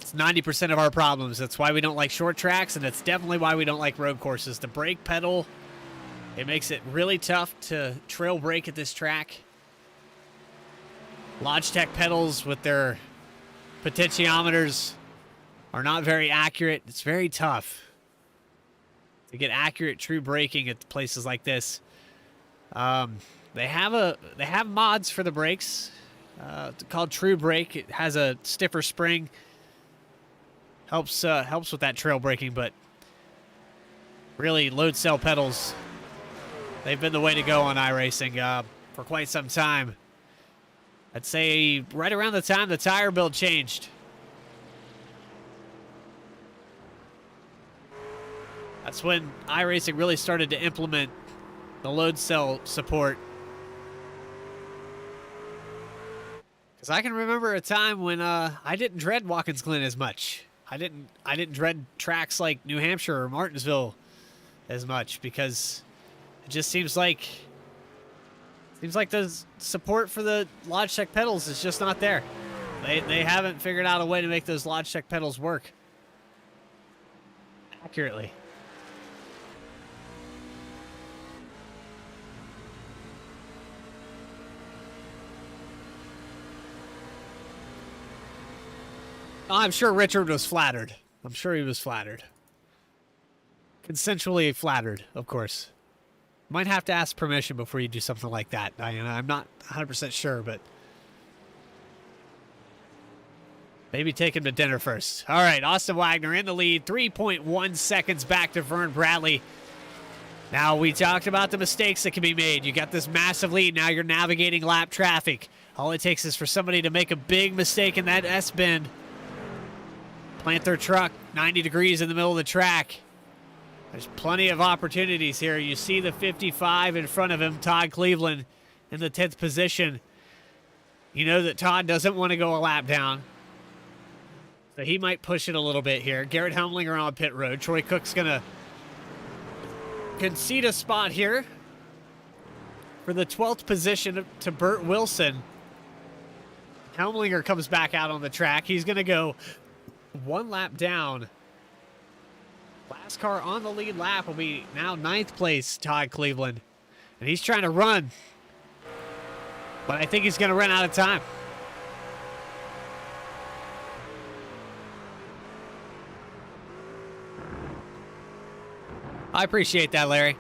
It's 90% of our problems. That's why we don't like short tracks, and that's definitely why we don't like road courses. The brake pedal, it makes it really tough to trail brake at this track. Logitech pedals with their potentiometers are not very accurate. It's very tough to get accurate, true braking at places like this. They have mods for the brakes called True Brake. It has a stiffer spring. Helps with that trail braking, but really load cell pedals, they've been the way to go on iRacing for quite some time. I'd say right around the time the tire build changed. That's when iRacing really started to implement the load cell support. Because I can remember a time when I didn't dread Watkins Glen as much. I didn't dread tracks like New Hampshire or Martinsville as much, because it just seems like the support for the Logitech pedals is just not there. They haven't figured out a way to make those Logitech pedals work accurately. I'm sure Richard was flattered. I'm sure he was flattered. Consensually flattered, of course. Might have to ask permission before you do something like that, Diana. I'm not 100% sure, but maybe take him to dinner first. All right, Austin Wagner in the lead. 3.1 seconds back to Vern Bradley. Now, we talked about the mistakes that can be made. You got this massive lead. Now you're navigating lap traffic. All it takes is for somebody to make a big mistake in that S-bend. Plant their truck 90 degrees in the middle of the track. There's plenty of opportunities here. You see the 55 in front of him, Todd Cleveland, in the 10th position. You know that Todd doesn't want to go a lap down, so he might push it a little bit here. Garrett Helmlinger on pit road. Troy Cook's going to concede a spot here for the 12th position to Burt Wilson. Helmlinger comes back out on the track. He's going to go one lap down. Last car on the lead lap will be now 9th place, Todd Cleveland. And he's trying to run, but I think he's going to run out of time. I appreciate that, Larry.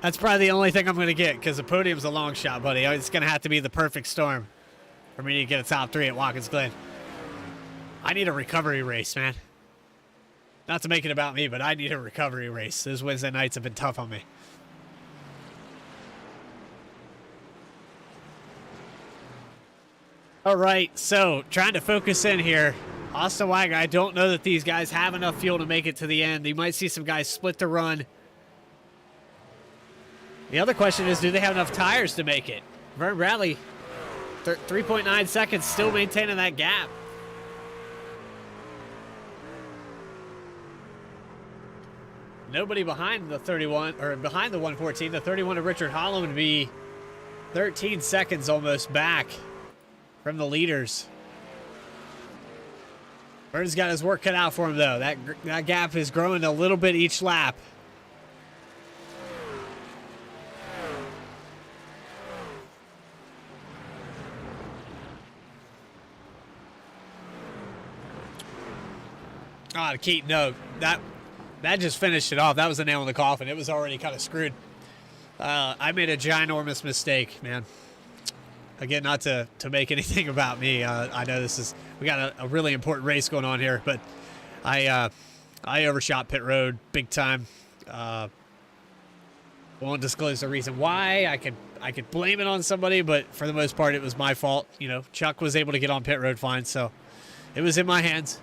That's probably the only thing I'm going to get, because the podium's a long shot, buddy. It's going to have to be the perfect storm for me to get a top 3 at Watkins Glen. I need a recovery race, man. Not to make it about me, but I need a recovery race. Those Wednesday nights have been tough on me. All right, so trying to focus in here. Austin Wagner, I don't know that these guys have enough fuel to make it to the end. You might see some guys split the run. The other question is, do they have enough tires to make it? Vern Bradley, 3.9 seconds, still maintaining that gap. Nobody behind the 31, or behind the 114. The 31 of Richard Holland would be 13 seconds almost back from the leaders. Vern's got his work cut out for him, though. That gap is growing a little bit each lap. Oh, Keaton, no. That just finished it off. That was a nail in the coffin. It was already kind of screwed. I made a ginormous mistake, man. Again, not to make anything about me. I know we got a really important race going on here, but I overshot pit road big time. Won't disclose the reason why. I could blame it on somebody, but for the most part, it was my fault. You know, Chuck was able to get on pit road fine, so it was in my hands.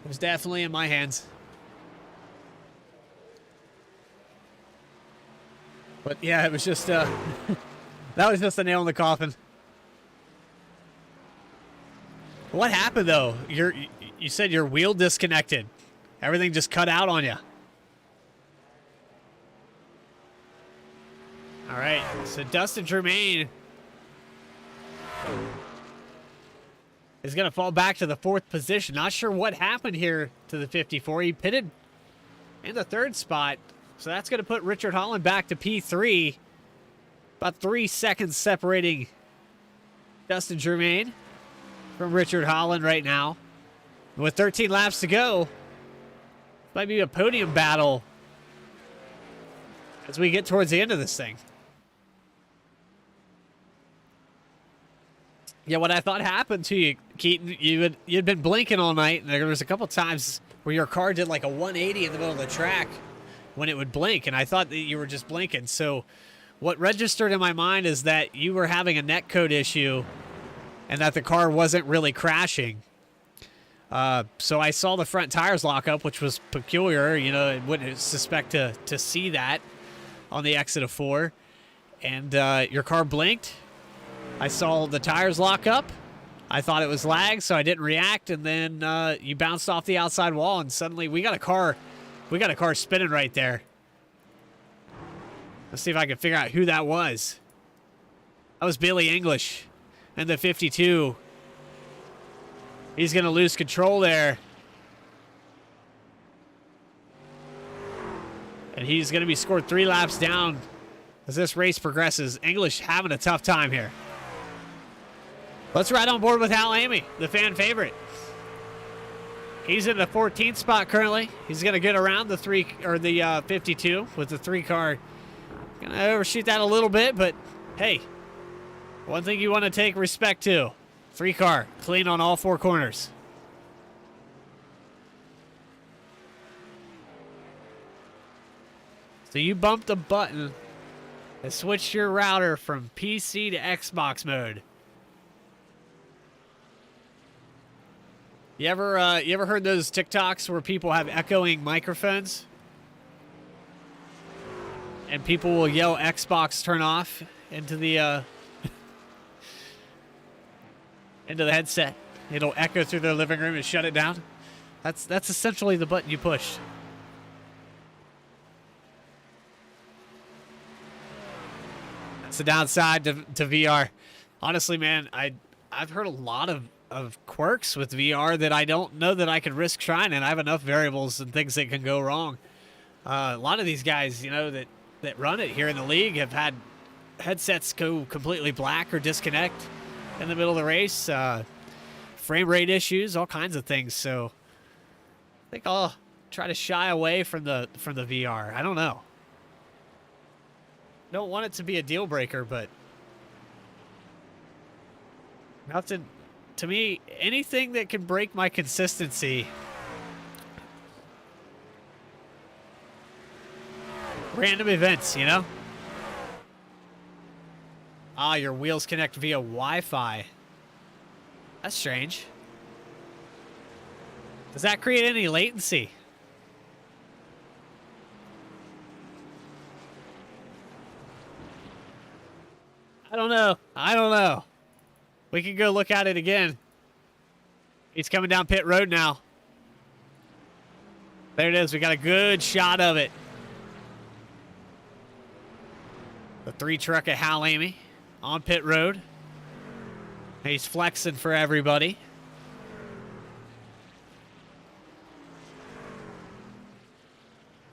It was definitely in my hands. But yeah, it was just that was just a nail in the coffin. What happened though? You said your wheel disconnected. Everything just cut out on you. All right, so Dustin Germain is going to fall back to the 4th position. Not sure what happened here to the 54. He pitted in the 3rd spot, so that's going to put Richard Holland back to P3. About 3 seconds separating Dustin Germain from Richard Holland right now. With 13 laps to go, might be a podium battle as we get towards the end of this thing. Yeah, what I thought happened to you, Keaton, you'd been blinking all night, and there was a couple times where your car did like a 180 in the middle of the track when it would blink, and I thought that you were just blinking. So what registered in my mind is that you were having a netcode issue and that the car wasn't really crashing. So I saw the front tires lock up, which was peculiar. You know, I wouldn't suspect to see that on the exit of 4. And your car blinked. I saw the tires lock up. I thought it was lag, so I didn't react. And then you bounced off the outside wall, and suddenly we got a car spinning right there. Let's see if I can figure out who that was. That was Billy English in the 52. He's going to lose control there. And he's going to be scored 3 laps down as this race progresses. English having a tough time here. Let's ride on board with Hal Amy, the fan favorite. He's in the 14th spot currently. He's going to get around the 52 with the 3 car. Going to overshoot that a little bit, but hey, one thing you want to take respect to. 3 car, clean on all 4 corners. So you bumped a button and switched your router from PC to Xbox mode. You ever heard those TikToks where people have echoing microphones? And people will yell Xbox turn off into the into the headset. It'll echo through their living room and shut it down. That's essentially the button you push. That's the downside to VR. Honestly, man, I've heard a lot of quirks with VR that I don't know that I could risk trying, and I have enough variables and things that can go wrong. A lot of these guys, you know, that run it here in the league have had headsets go completely black or disconnect in the middle of the race. Frame rate issues, all kinds of things. So I think I'll try to shy away from the VR. I don't know. Don't want it to be a deal breaker, but nothing to me. Anything that can break my consistency. Random events, you know? Ah, your wheels connect via Wi-Fi. That's strange. Does that create any latency? I don't know. We can go look at it again. He's coming down pit road now. There it is. We got a good shot of it. The 3 truck at Hal Amy on pit road. He's flexing for everybody.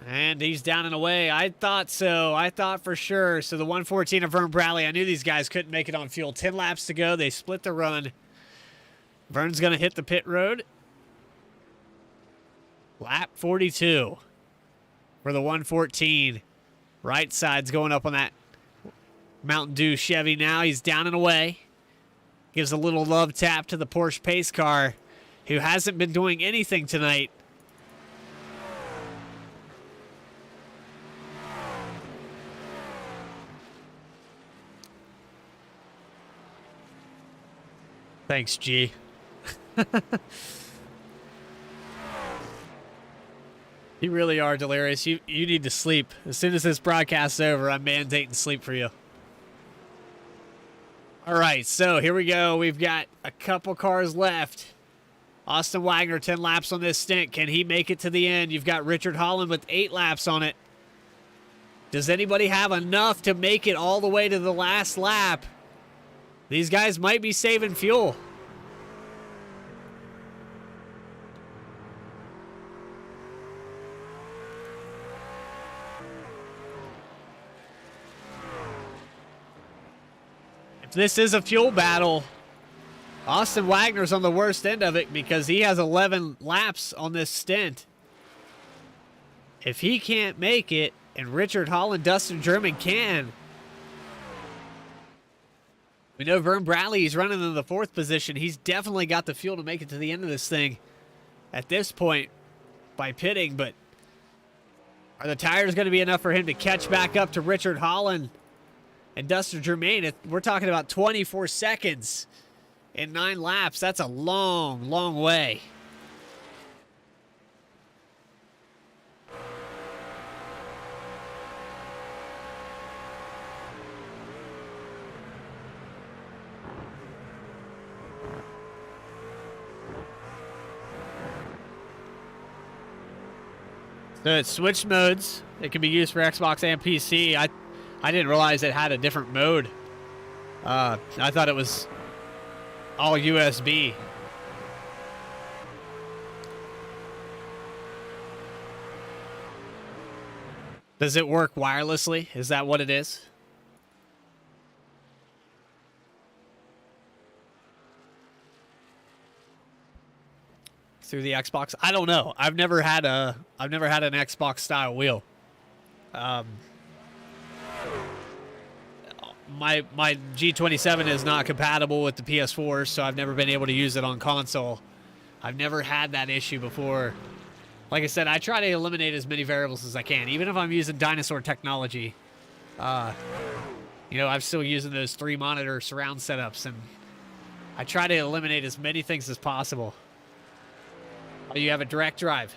And he's down and away. I thought so. I thought for sure. So the 114 of Vern Bradley, I knew these guys couldn't make it on fuel. 10 laps to go. They split the run. Vern's going to hit the pit road. Lap 42 for the 114. Right side's going up on that Mountain Dew Chevy now. He's down and away. Gives a little love tap to the Porsche pace car, who hasn't been doing anything tonight. Thanks, G. You really are delirious. You need to sleep. As soon as this broadcast's over, I'm mandating sleep for you. All right, so here we go. We've got a couple cars left. Austin Wagner, 10 laps on this stint. Can he make it to the end? You've got Richard Holland with 8 laps on it. Does anybody have enough to make it all the way to the last lap? These guys might be saving fuel. If this is a fuel battle, Austin Wagner's on the worst end of it because he has 11 laps on this stint. If he can't make it, and Richard Holland, Dustin German can. We know Vern Bradley is running in the 4th position. He's definitely got the fuel to make it to the end of this thing at this point by pitting, but are the tires going to be enough for him to catch back up to Richard Holland and Dustin Germain? We're talking about 24 seconds in 9 laps. That's a long, long way. So it switched modes. It can be used for Xbox and PC. I didn't realize it had a different mode. I thought it was all USB. Does it work wirelessly? Is that what it is? Through the Xbox? I don't know. I've never had an Xbox style wheel. My G27 is not compatible with the PS4, so I've never been able to use it on console. I've never had that issue before. Like I said, I try to eliminate as many variables as I can, even if I'm using dinosaur technology. You know, I'm still using those 3-monitor surround setups, and I try to eliminate as many things as possible. Oh, you have a direct drive.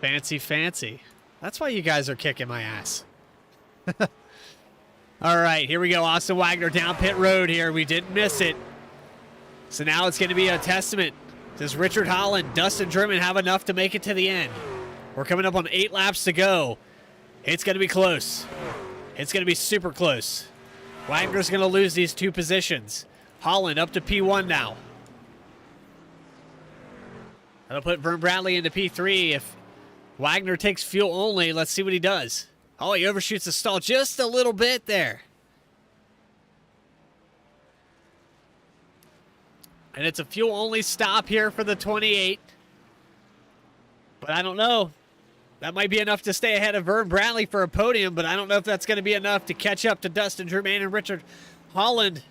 Fancy, fancy. That's why you guys are kicking my ass. All right, here we go. Austin Wagner down pit road here. We didn't miss it. So now it's going to be a testament. Does Richard Holland, Dustin German have enough to make it to the end? We're coming up on 8 laps to go. It's going to be close. It's going to be super close. Wagner's going to lose these 2 positions. Holland up to P1 now. That'll put Vern Bradley into P3. If Wagner takes fuel only, let's see what he does. Oh, he overshoots the stall just a little bit there. And it's a fuel only stop here for the 28. But I don't know. That might be enough to stay ahead of Vern Bradley for a podium, but I don't know if that's going to be enough to catch up to Dustin Germain and Richard Holland,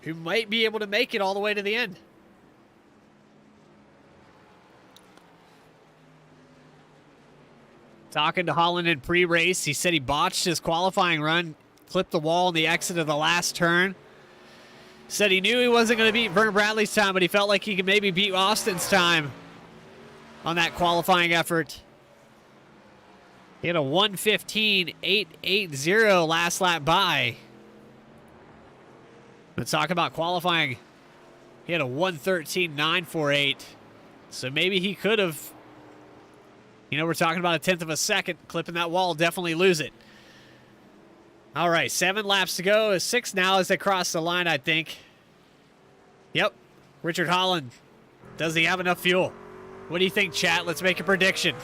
who might be able to make it all the way to the end. Talking to Holland in pre-race, he said he botched his qualifying run, clipped the wall in the exit of the last turn. Said he knew he wasn't going to beat Vern Bradley's time, but he felt like he could maybe beat Austin's time on that qualifying effort. He had a 1:15.880 last lap by. But talk about qualifying. He had a 1:13.948. So maybe he could have, you know, we're talking about a 1/10 of a second. Clipping that wall, definitely lose it. All right, 7 laps to go. 6 now as they cross the line, I think. Yep, Richard Holland. Does he have enough fuel? What do you think, chat? Let's make a prediction.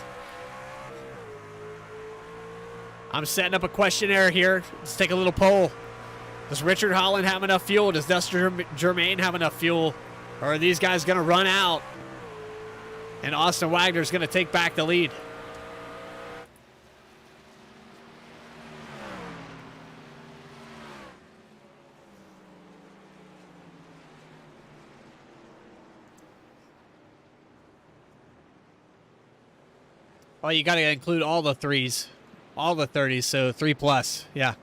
I'm setting up a questionnaire here. Let's take a little poll. Does Richard Holland have enough fuel? Does Dustin Germain have enough fuel? Or are these guys going to run out and Austin Wagner's going to take back the lead? Oh, you got to include all the 3s, all the 30s, so 3 plus. Yeah,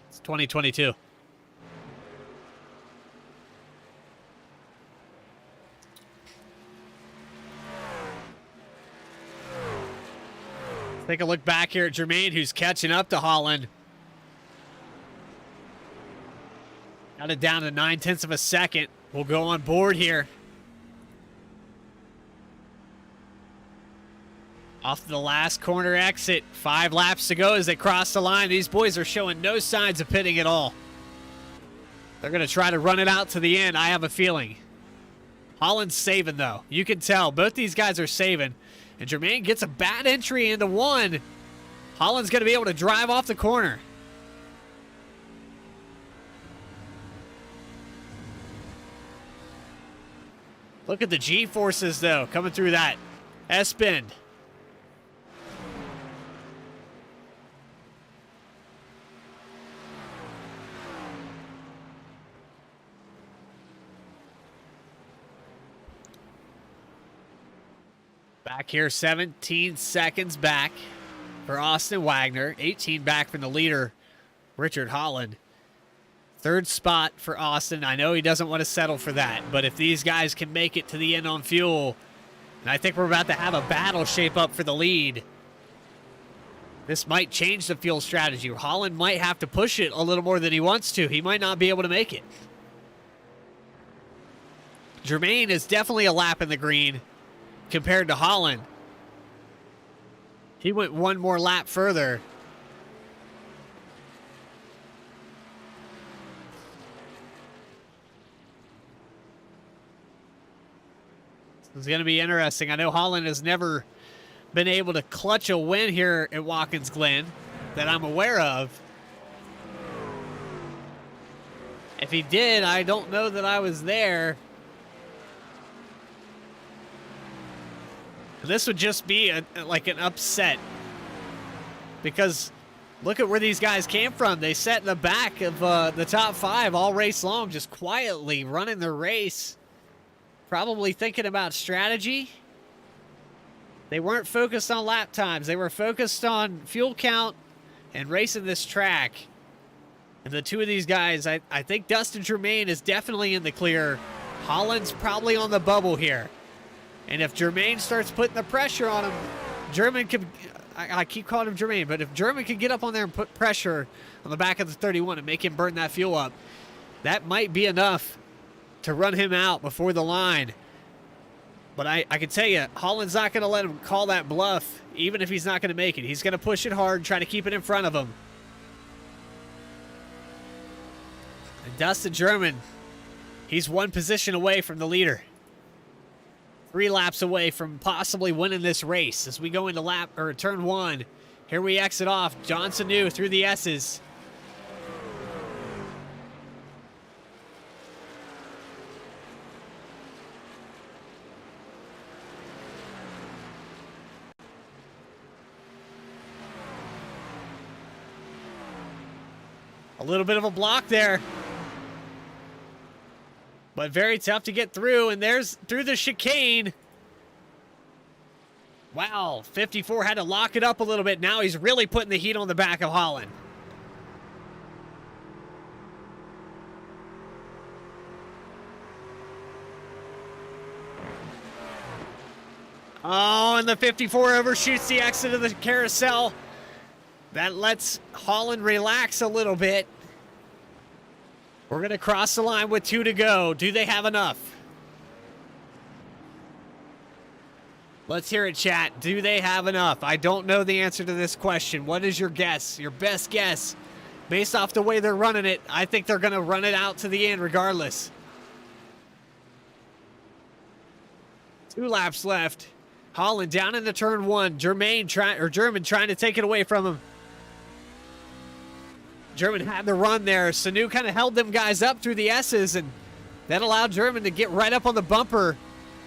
it's 2022. Take a look back here at Germain, who's catching up to Holland. Got it down to 9/10 of a second. We'll go on board here. Off the last corner exit. 5 laps to go as they cross the line. These boys are showing no signs of pitting at all. They're going to try to run it out to the end, I have a feeling. Holland's saving, though. You can tell. Both these guys are saving. And Jermaine gets a bad entry into 1. Holland's going to be able to drive off the corner. Look at the G-forces, though, coming through that S-bend. Back here, 17 seconds back for Austin Wagner. 18 back from the leader, Richard Holland. 3rd spot for Austin. I know he doesn't want to settle for that, but if these guys can make it to the end on fuel, and I think we're about to have a battle shape up for the lead, this might change the fuel strategy. Holland might have to push it a little more than he wants to. He might not be able to make it. Jermaine is definitely a lap in the green compared to Holland. He went 1 more lap further. It's going to be interesting. I know Holland has never been able to clutch a win here at Watkins Glen that I'm aware of. If he did, I don't know that I was there. This would just be like an upset, because look at where these guys came from. They sat in the back of the top 5 all race long, just quietly running their race, probably thinking about strategy. They weren't focused on lap times. They were focused on fuel count and racing this track. And the 2 of these guys, I think Dustin Jermaine is definitely in the clear. Holland's probably on the bubble here. And if Jermaine starts putting the pressure on him, German could, I keep calling him Jermaine, but if German could get up on there and put pressure on the back of the 31 and make him burn that fuel up, that might be enough to run him out before the line. But I can tell you, Holland's not going to let him call that bluff, even if he's not going to make it. He's going to push it hard and try to keep it in front of him. And Dustin German, he's 1 position away from the leader. 3 laps away from possibly winning this race as we go into turn 1. Here we exit off. Johnson New through the S's. A little bit of a block there, but very tough to get through, and there's through the chicane. Wow, 54 had to lock it up a little bit. Now he's really putting the heat on the back of Holland. Oh, and the 54 overshoots the exit of the carousel. That lets Holland relax a little bit. We're going to cross the line with 2 to go. Do they have enough? Let's hear it, chat. Do they have enough? I don't know the answer to this question. What is your guess? Your best guess? Based off the way they're running it, I think they're going to run it out to the end regardless. 2 laps left. Holland down into turn 1. German trying to take it away from him. German had the run there. Sanu kind of held them guys up through the S's, and that allowed German to get right up on the bumper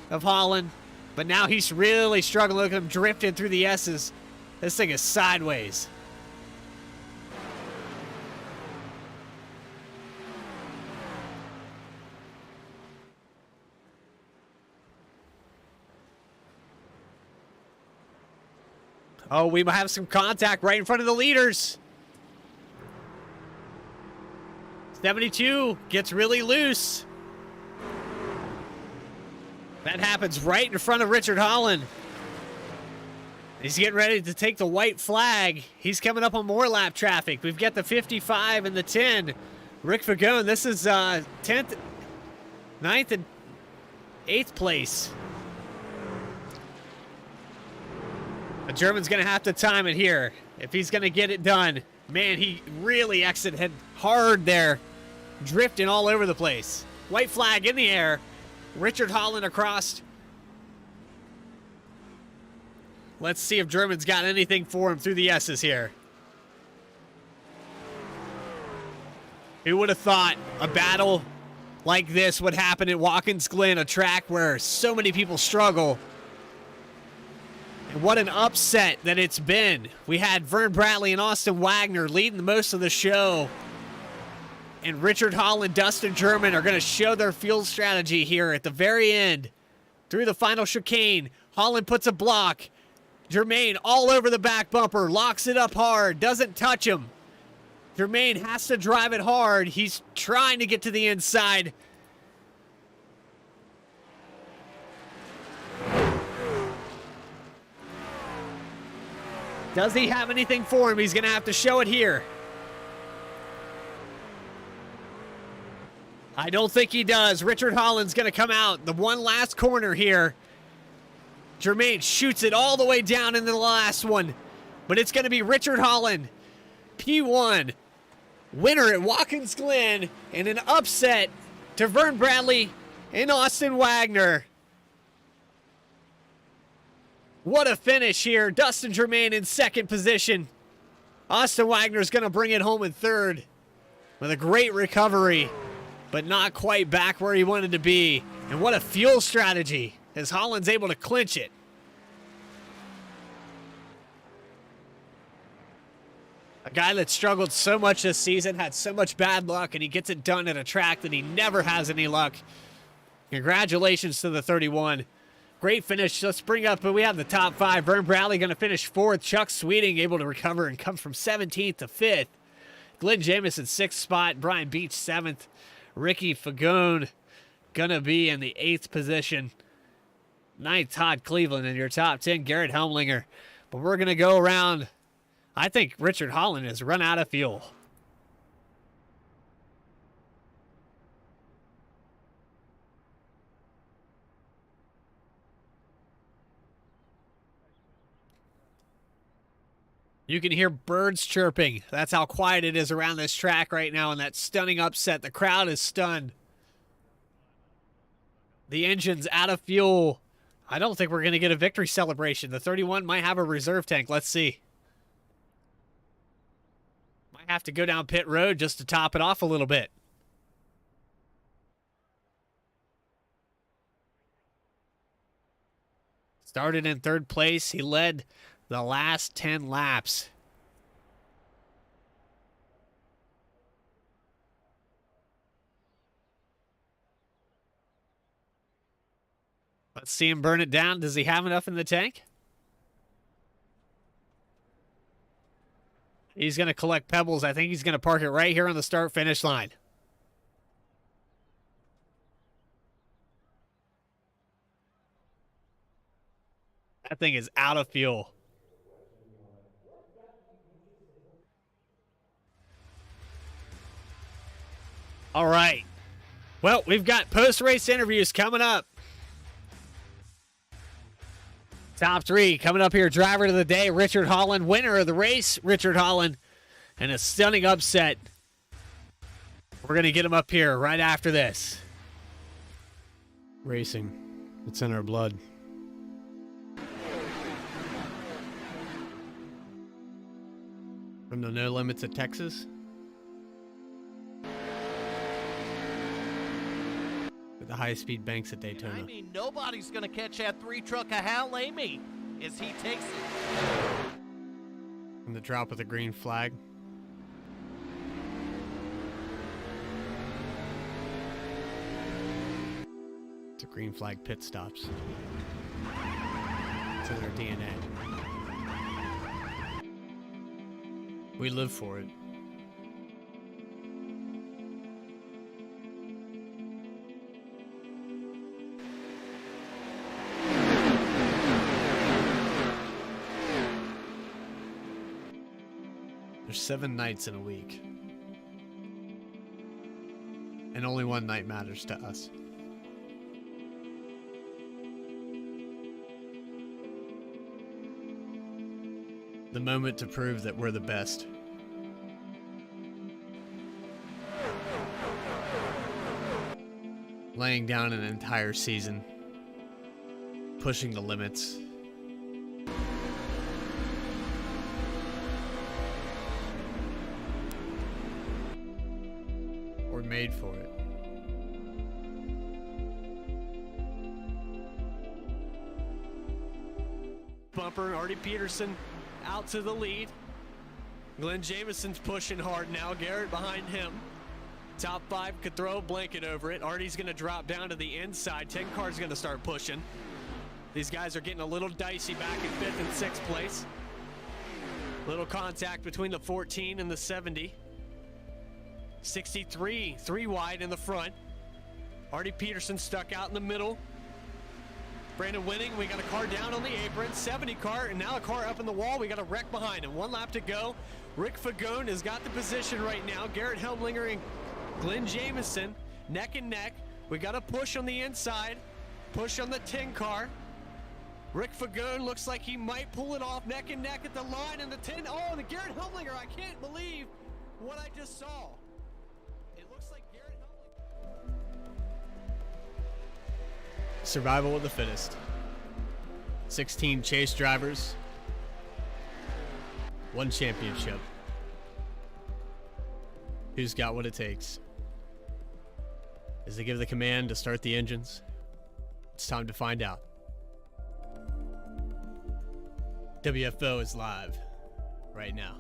of Holland. But now he's really struggling. Look at him drifting through the S's. This thing is sideways. Oh, we might have some contact right in front of the leaders. 72 gets really loose. That happens right in front of Richard Holland. He's getting ready to take the white flag. He's coming up on more lap traffic. We've got the 55 and the 10. Rick Fagone, this is 10th, 9th, and 8th place. The German's going to have to time it here if he's going to get it done. Man, he really exited hard there, drifting all over the place. White flag in the air. Richard Holland across. Let's see if German's got anything for him through the S's here. Who would have thought a battle like this would happen at Watkins Glen, a track where so many people struggle? And what an upset that it's been. We had Vern Bradley and Austin Wagner leading most of the show. And Richard Holland, Dustin German are going to show their fuel strategy here at the very end. Through the final chicane, Holland puts a block. Germain all over the back bumper, locks it up hard, doesn't touch him. Germain has to drive it hard. He's trying to get to the inside. Does he have anything for him? He's going to have to show it here. I don't think he does. Richard Holland's going to come out. The one last corner here. Germain shoots it all the way down into the last one. But it's going to be Richard Holland, P1, winner at Watkins Glen, and an upset to Vern Bradley and Austin Wagner. What a finish here. Dustin Germain in second position. Austin Wagner's going to bring it home in third with a great recovery, but not quite back where he wanted to be. And what a fuel strategy as Holland's able to clinch it. A guy that struggled so much this season, had so much bad luck, and he gets it done at a track that he never has any luck. Congratulations to the 31. Great finish. Let's bring up, we have the top five. Vern Bradley going to finish fourth. Chuck Sweeting able to recover and come from 17th to 5th. Glenn Jamison 6th spot. Brian Beach 7th. Ricky Fagone going to be in the 8th position. 9th, Todd Cleveland in your top 10. Garrett Helmlinger. But we're going to go around. I think Richard Holland has run out of fuel. You can hear birds chirping. That's how quiet it is around this track right now in that stunning upset. The crowd is stunned. The engine's out of fuel. I don't think we're going to get a victory celebration. The 31 might have a reserve tank. Let's see. Might have to go down pit road just to top it off a little bit. Started in third place. He led the last 10 laps. Let's see him burn it down. Does he have enough in the tank? He's going to collect pebbles. I think he's going to park it right here on the start-finish line. That thing is out of fuel. All right. Well, we've got post-race interviews coming up. Top three coming up here. Driver of the day, Richard Holland. Winner of the race, Richard Holland. And a stunning upset. We're going to get him up here right after this. Racing. It's in our blood. From the No Limits at Texas. The high-speed banks at Daytona. I mean, nobody's going to catch that three-truck of Hal Amy as he takes it. And the drop of the green flag. It's a green flag pit stops. It's in their DNA. We live for it. There's 7 nights in a week. And only one night matters to us. The moment to prove that we're the best. Laying down an entire season. Pushing the limits. We're made for it. Bumper, Artie Peterson out to the lead. Glenn Jamison's pushing hard now. Garrett behind him. Top 5 could throw a blanket over it. Artie's going to drop down to the inside. 10 car's going to start pushing. These guys are getting a little dicey back in 5th and 6th place. Little contact between the 14 and the 70. 63, 3 wide in the front. Artie Peterson stuck out in the middle. Brandon Winning, we got a car down on the apron. 70 car, and now a car up in the wall. We got a wreck behind him. 1 lap to go. Rick Fagone has got the position right now. Garrett Helmlinger and Glenn Jamison neck and neck. We got a push on the inside. Push on the 10 car. Rick Fagone looks like he might pull it off neck and neck at the line, and the 10. Oh, the Garrett Helmlinger. I can't believe what I just saw. It looks like Garrett Helmlinger. Survival of the fittest. 16 chase drivers. 1 championship. Who's got what it takes? As they give the command to start the engines, it's time to find out. WFO is live right now.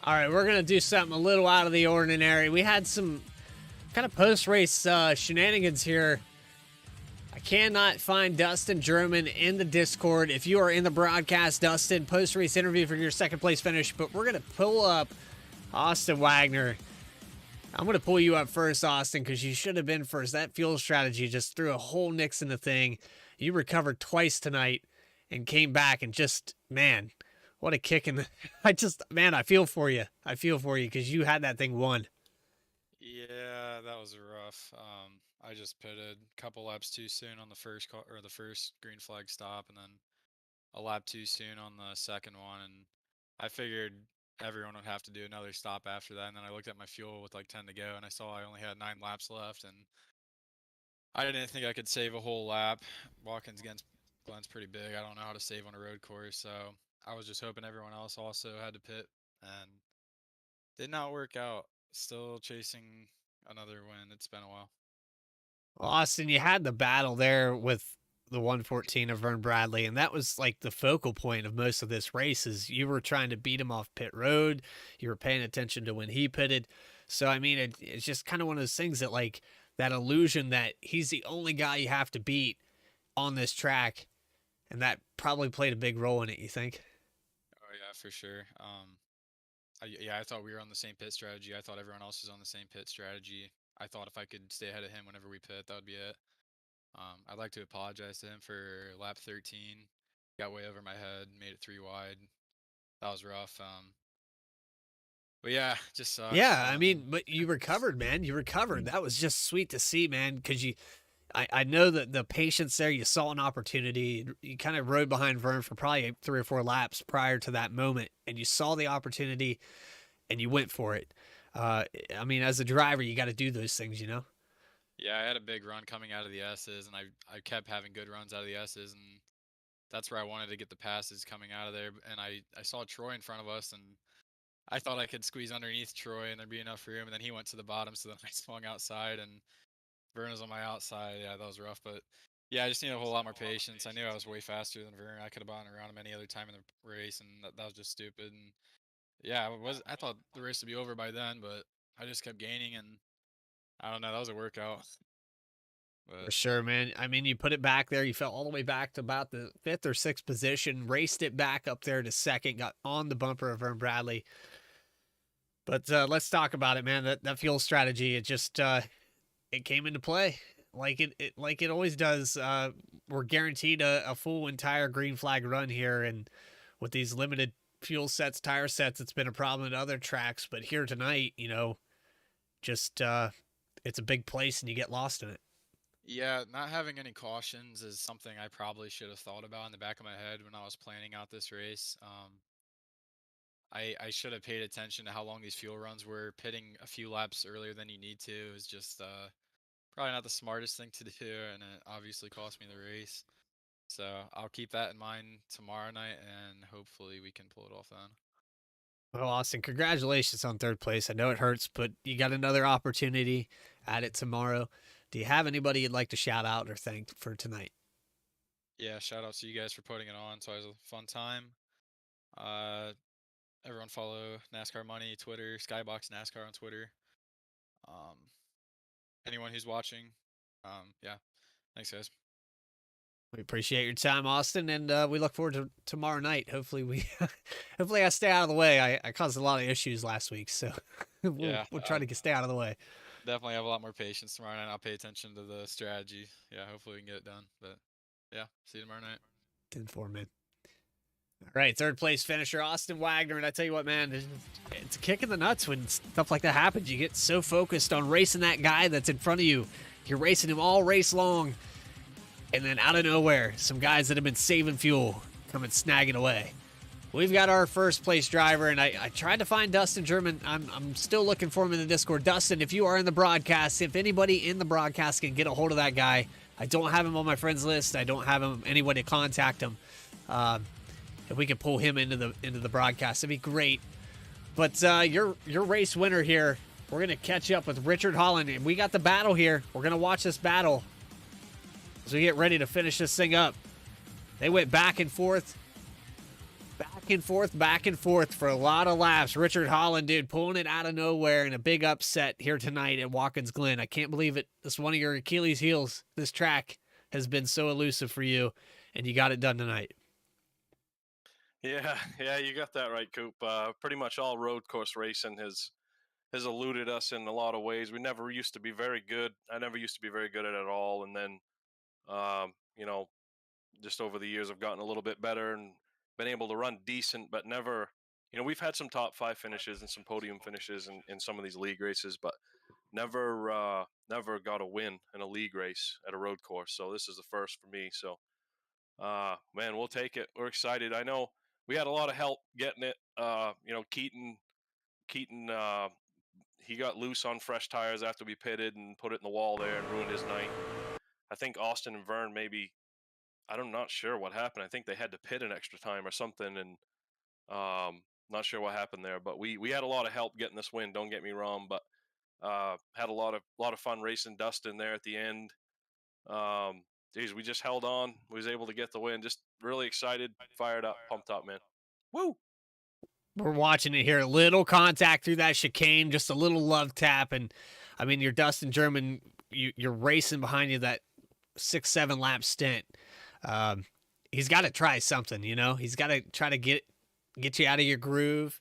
All right, we're going to do something a little out of the ordinary. We had some kind of post-race shenanigans here. I cannot find Dustin German in the Discord. If you are in the broadcast, Dustin, post-race interview for your second place finish, but we're going to pull up Austin Wagner. I'm going to pull you up first, Austin, because you should have been first. That fuel strategy just threw a whole nix in the thing. You recovered twice tonight and came back and just, man, what a kick in the... I feel for you. I feel for you because you had that thing won. Yeah, that was rough. I just pitted a couple laps too soon on the first the first green flag stop, and then a lap too soon on the second one. And I figured everyone would have to do another stop after that. And then I looked at my fuel with like 10 to go, and I saw I only had 9 laps left, and I didn't think I could save a whole lap. Watkins against Glenn's pretty big. I don't know how to save on a road course, so I was just hoping everyone else also had to pit, and did not work out. Still chasing another win. It's been a while. Well, Austin, you had the battle there with the 114 of Vern Bradley, and that was like the focal point of most of this race is you were trying to beat him off pit road. You were paying attention to when he pitted. So, I mean, it's just kind of one of those things that like that illusion that he's the only guy you have to beat on this track, and that probably played a big role in it, you think? Oh yeah, for sure. I thought we were on the same pit strategy. I thought everyone else was on the same pit strategy. I thought if I could stay ahead of him whenever we pit, that would be it. I'd like to apologize to him for lap 13. Got way over my head, made it 3 wide. That was rough. But yeah, just sucks. Yeah, I mean, but you recovered, man. You recovered. That was just sweet to see, man, because I know that the patience there, you saw an opportunity. You kind of rode behind Vern for probably 3 or 4 laps prior to that moment, and you saw the opportunity, and you went for it. I mean, as a driver, you got to do those things, you know? Yeah, I had a big run coming out of the S's, and I kept having good runs out of the S's, and that's where I wanted to get the passes coming out of there. And I saw Troy in front of us, and I thought I could squeeze underneath Troy, and there'd be enough room, and then he went to the bottom, so then I swung outside, and Vern was on my outside. Yeah, that was rough, but Yeah, I just need a whole lot more patience. I knew I was way faster than Vern. I could have gone around him any other time in the race, and that was just stupid. And yeah, I thought the race would be over by then, but I just kept gaining, and I don't know. That was a workout, For but sure, man. I mean, you put it back there. You fell all the way back to about the fifth or sixth position, raced it back up there to second, got on the bumper of Vern Bradley. But let's talk about it, man. That fuel strategy, it just it came into play like it always does. We're guaranteed a full entire green flag run here, and with these limited fuel sets, tire sets, it's been a problem at other tracks. But here tonight, just it's a big place, and you get lost in it. yeah, not having any cautions is something I probably should have thought about in the back of my head when I was planning out this race. I should have paid attention to how long these fuel runs were. Pitting a few laps earlier than you need to is just probably not the smartest thing to do, and it obviously cost me the race. So I'll keep that in mind tomorrow night, and hopefully we can pull it off then. Well, Austin, congratulations on third place. I know it hurts, but you got another opportunity at it tomorrow. Do you have anybody you'd like to shout out or thank for tonight? Yeah, shout out to you guys for putting it on. It's always a fun time. Uh, Everyone follow NASCAR Money Twitter, Skybox NASCAR on Twitter. Um, Anyone who's watching, yeah, thanks guys. We appreciate your time, Austin, and we look forward to tomorrow night. Hopefully, hopefully I stay out of the way. I caused a lot of issues last week, so Yeah, we'll try to stay out of the way. definitely have a lot more patience tomorrow night. I'll pay attention to the strategy. Yeah, hopefully we can get it done. But yeah, see you tomorrow night. 10-4, man. All right, third place finisher Austin Wagner, and I tell you what, man, it's a kick in the nuts when stuff like that happens. You get so focused on racing that guy that's in front of you. You're racing him all race long, and then out of nowhere, some guys that have been saving fuel come and snag it away. We've got our first place driver, and I tried to find Dustin German. I'm still looking for him in the Discord. Dustin, if you are in the broadcast, if anybody in the broadcast can get a hold of that guy, I don't have him on my friends list. I don't have him anybody to contact him. If we could pull him into the broadcast, it'd be great. But your race winner here, we're gonna catch up with Richard Holland, and we got the battle here. We're gonna watch this battle as we get ready to finish this thing up. They went back and forth for a lot of laps. Richard Holland, dude, pulling it out of nowhere in a big upset here tonight at Watkins Glen. I can't believe it. This is one of your Achilles heels. This track has been so elusive for you, and you got it done tonight. Yeah, yeah, you got that right, Coop. Pretty much all road course racing has eluded us in a lot of ways. We never used to be very good. I never used to be very good at it at all, and then, um, you know, just over the years, I've gotten a little bit better and been able to run decent, but never. We've had some top five finishes and some podium finishes in some of these league races, but never got a win in a league race at a road course. So this is the first for me. So man, we'll take it. We're excited. I know we had a lot of help getting it. Keaton, he got loose on fresh tires after we pitted and put it in the wall there and ruined his night. I think Austin and Vern maybe, I'm not sure what happened. I think they had to pit an extra time or something, and not sure what happened there. But we had a lot of help getting this win. Don't get me wrong, but had a lot of fun racing Dustin there at the end. Geez, we just held on. We was able to get the win. Just really excited, fired up, pumped up, man. Woo! We're watching it here. Little contact through that chicane, just a little love tap. And I mean, you're Dustin German, you're racing behind you that 6-7 lap stint. He's got to try something, he's got to try to get you out of your groove.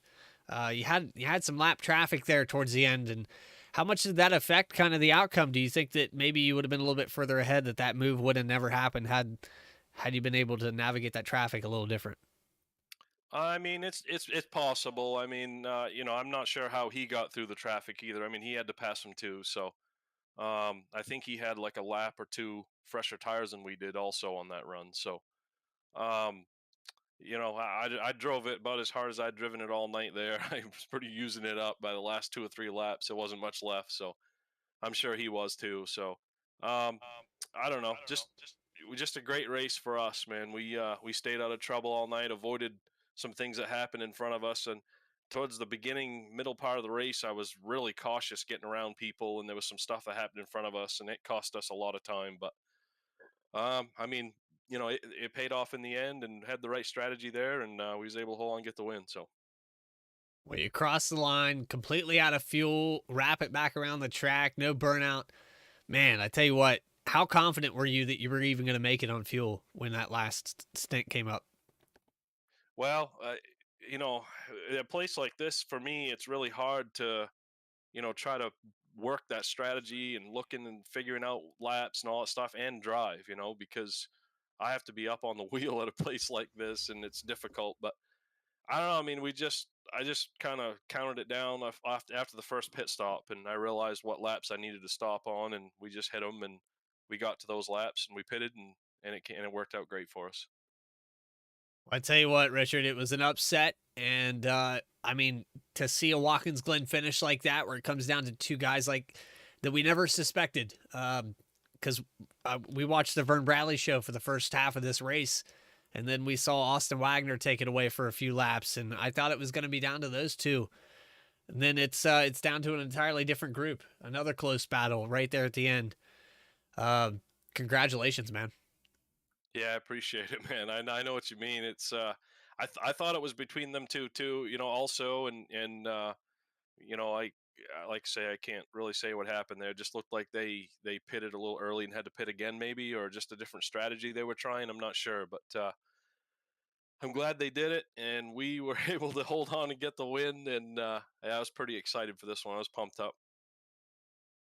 You had some lap traffic there towards the end. And how much did that affect kind of the outcome? Do you think that maybe you would have been a little bit further ahead, that move would have never happened had you been able to navigate that traffic a little different? I mean, it's possible. I mean, I'm not sure how he got through the traffic either. I mean, he had to pass him too. So I think he had like a lap or two fresher tires than we did also on that run. So um, I drove it about as hard as I'd driven it all night there. I was pretty using it up by the last 2 or 3 laps. There wasn't much left, so I'm sure he was too. So I don't know. Just a great race for us, man. We stayed out of trouble all night, avoided some things that happened in front of us, and towards the middle part of the race, I was really cautious getting around people, and there was some stuff that happened in front of us, and it cost us a lot of time. But I mean, it paid off in the end, and had the right strategy there, and we was able to hold on and get the win. So Well, you cross the line completely out of fuel, wrap it back around the track, no burnout. Man, I tell you what, how confident were you that you were even going to make it on fuel when that last stint came up? well, you know, a place like this for me, it's really hard to try to work that strategy and looking and figuring out laps and all that stuff and drive, because I have to be up on the wheel at a place like this and it's difficult. But I don't know. I mean, I just kind of counted it down after the first pit stop, and I realized what laps I needed to stop on, and we just hit them, and we got to those laps, and we pitted, and it worked out great for us. I tell you what, Richard, it was an upset, and I mean, to see a Watkins Glen finish like that, where it comes down to two guys like that we never suspected, because we watched the Vern Bradley show for the first half of this race, and then we saw Austin Wagner take it away for a few laps, and I thought it was going to be down to those two. And then it's down to an entirely different group, another close battle right there at the end. Uh, Congratulations, man. Yeah, I appreciate it, man. I know what you mean. It's I thought it was between them two too, also, and I like I say, I can't really say what happened there. It just looked like they pitted a little early and had to pit again, maybe, or just a different strategy they were trying. I'm not sure, but I'm glad they did it, and we were able to hold on and get the win. And yeah, I was pretty excited for this one. I was pumped up.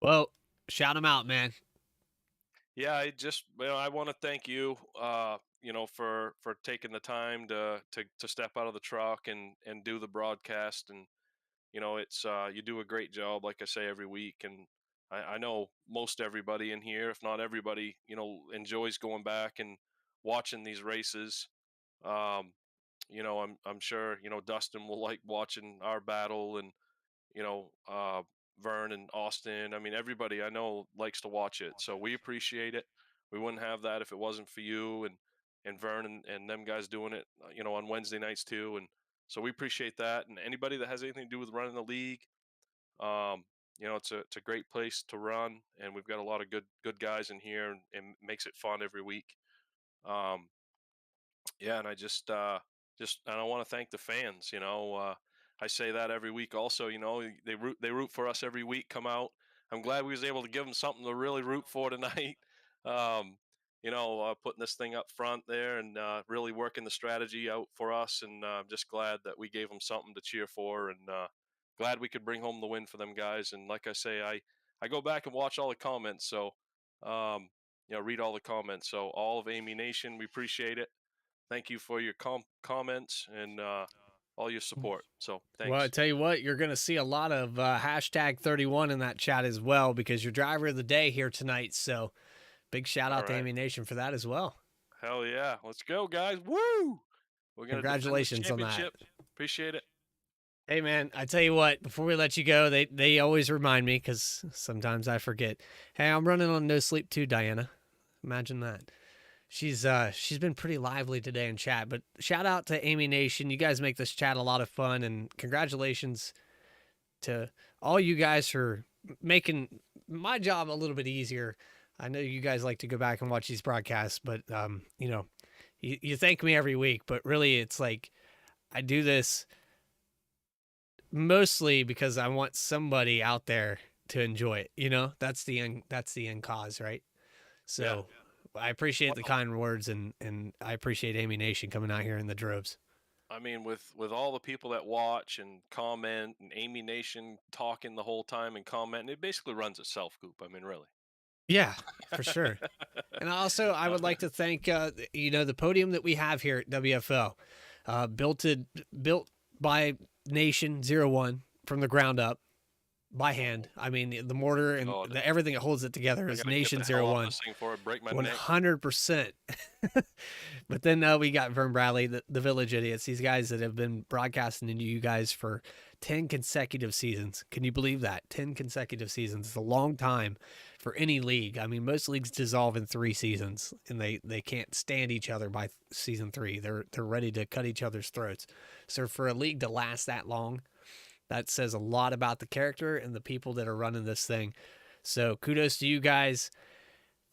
Well, shout him out, man. Yeah, I want to thank you, for taking the time to step out of the truck and do the broadcast. And it's you do a great job, like I say every week. And I know most everybody in here, if not everybody, enjoys going back and watching these races. Um, I'm sure Dustin will like watching our battle, and you know, uh, Vern and Austin. I mean, everybody I know likes to watch it, so we appreciate it. We wouldn't have that if it wasn't for you and Vern and them guys doing it, on Wednesday nights too. And so we appreciate that. And anybody that has anything to do with running the league, it's a great place to run, and we've got a lot of good guys in here, and makes it fun every week. Um, yeah, and I want to thank the fans. I say that every week. Also, they root for us every week. Come out. I'm glad we was able to give them something to really root for tonight. Um, putting this thing up front there, and really working the strategy out for us. And I'm just glad that we gave them something to cheer for, and glad we could bring home the win for them guys. And like I say, I go back and watch all the comments. So read all the comments. So all of Amy Nation, we appreciate it. Thank you for your comments and all your support. So Well, I thanks. tell you what, you're going to see a lot of hashtag 31 in that chat as well, because you're driver of the day here tonight. So big shout All out to right. Amy Nation for that as well. Hell yeah. Let's go, guys. Woo! We're going to defend this Congratulations on that. championship. Appreciate it. Hey, man, I tell you what, before we let you go, they always remind me, because sometimes I forget. Hey, I'm running on no sleep too, Diana. Imagine that. She's been pretty lively today in chat, but shout out to Amy Nation. You guys make this chat a lot of fun, and congratulations to all you guys for making my job a little bit easier. I know you guys like to go back and watch these broadcasts, but you thank me every week, but really it's like I do this mostly because I want somebody out there to enjoy it. That's the end cause, right? So Yeah. I appreciate the kind words, and I appreciate Amy Nation coming out here in the droves. I mean, with all the people that watch and comment, and Amy Nation talking the whole time and commenting, it basically runs itself, Goop. I mean, really. Yeah, for sure. And also, I would like to thank the podium that we have here at WFO, built by Nation 01 from the ground up by hand. I mean, the mortar and everything that holds it together is Nation 01. Break my 100%. But then we got Vern Bradley, the Village Idiots, these guys that have been broadcasting to you guys for 10 consecutive seasons. Can you believe that? 10 consecutive seasons. It's a long time for any league. I mean, most leagues dissolve in 3 seasons, and they can't stand each other by season 3. They're ready to cut each other's throats. So for a league to last that long, that says a lot about the character and the people that are running this thing. So kudos to you guys.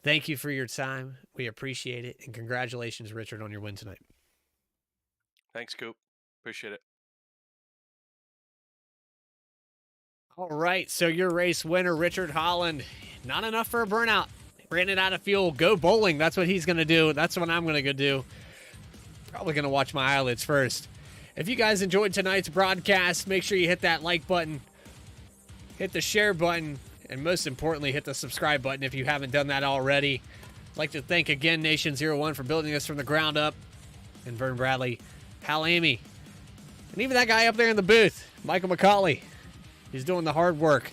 Thank you for your time. We appreciate it. And congratulations, Richard, on your win tonight. Thanks, Coop. Appreciate it. All right, so your race winner, Richard Holland. Not enough for a burnout. Ran it out of fuel. Go bowling. That's what he's going to do. That's what I'm going to go do. Probably going to watch my eyelids first. If you guys enjoyed tonight's broadcast, make sure you hit that like button, hit the share button, and most importantly, hit the subscribe button if you haven't done that already. I'd like to thank again Nation 01 for building this from the ground up, and Vern Bradley, Hal Amy, and even that guy up there in the booth, Michael McCauley. He's doing the hard work.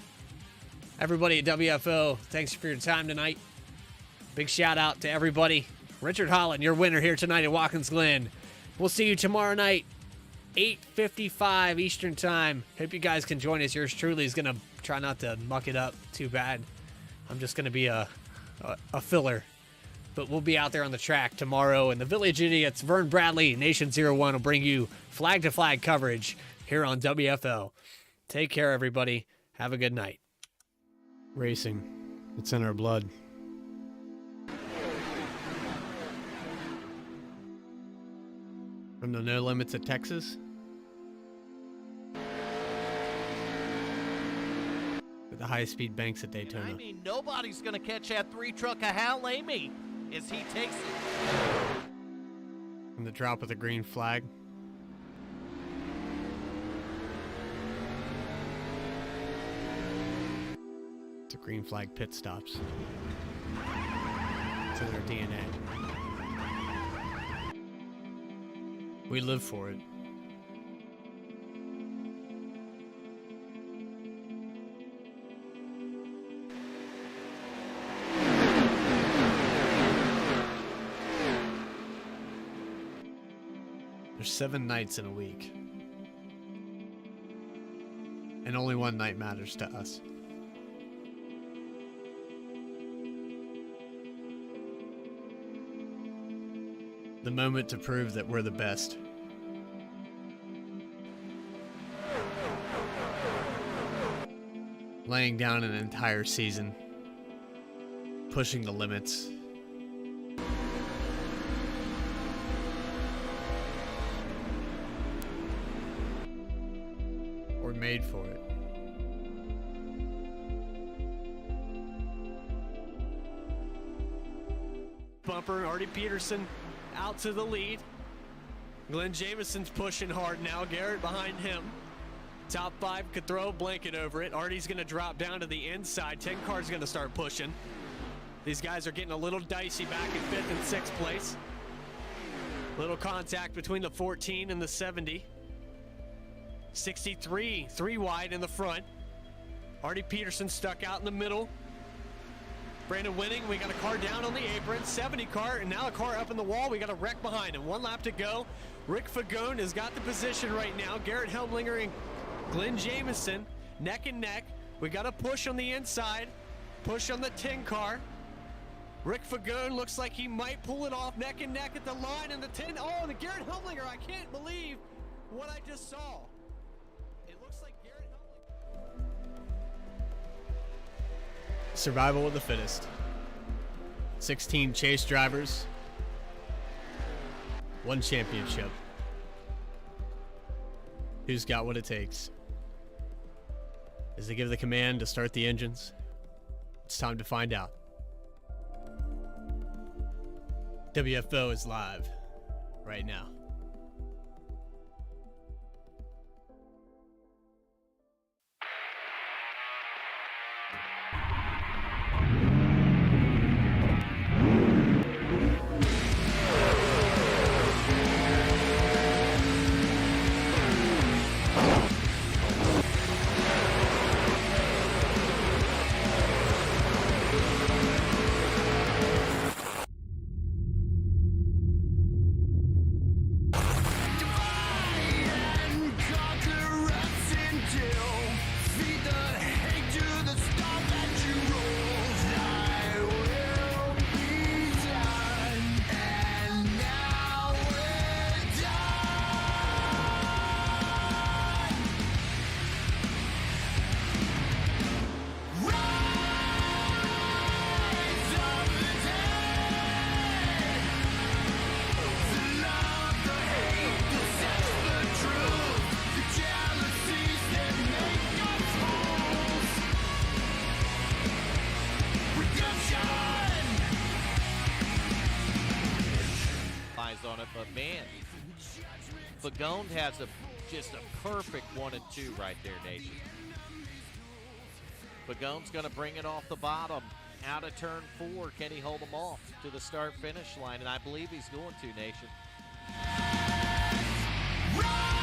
Everybody at WFO, thanks for your time tonight. Big shout out to everybody. Richard Holland, your winner here tonight at Watkins Glen. We'll see you tomorrow night, 8:55 Eastern Time. Hope you guys can join us. Yours truly is going to try not to muck it up too bad. I'm just going to be a filler. But we'll be out there on the track tomorrow. And the Village Idiots, Vern Bradley, Nation 01 will bring you flag-to-flag coverage here on WFO. Take care, everybody. Have a good night. Racing. It's in our blood. From the No Limits of Texas to the high-speed banks at Daytona. I mean, nobody's going to catch that 3-truck of Hal Amy as he takes it. From the drop of the green flag. To green flag pit stops. To their DNA. We live for it. There's 7 nights in a week. And only one night matters to us. The moment to prove that we're the best. Laying down an entire season. Pushing the limits. We're made for it. Bumper, Artie Peterson out to the lead. Glenn Jameson's pushing hard now. Garrett behind him. Top 5 could throw a blanket over it. Artie's going to drop down to the inside. 10 car's going to start pushing. These guys are getting a little dicey back in 5th and 6th place. Little contact between the 14 and the 70. 63, 3 wide in the front. Artie Peterson stuck out in the middle. Brandon Winning, we got a car down on the apron, 70 car, and now a car up in the wall. We got a wreck behind him. 1 lap to go. Rick Fagone has got the position right now. Garrett Helmlinger and Glenn Jameson, neck and neck. We got a push on the inside, push on the 10 car. Rick Fagone looks like he might pull it off, neck and neck at the line, and the 10. Oh, the Garrett Helmlinger, I can't believe what I just saw. It looks like Garrett Helmlinger. Survival of the fittest. 16 chase drivers. 1 championship. Who's got what it takes? As they give the command to start the engines, it's time to find out. WFO is live right now. it, but man, Pagone has just a perfect 1 and 2 right there, Nation. Pagone's going to bring it off the bottom. Out of turn 4, can he hold them off to the start-finish line? And I believe he's going to, Nation. Run!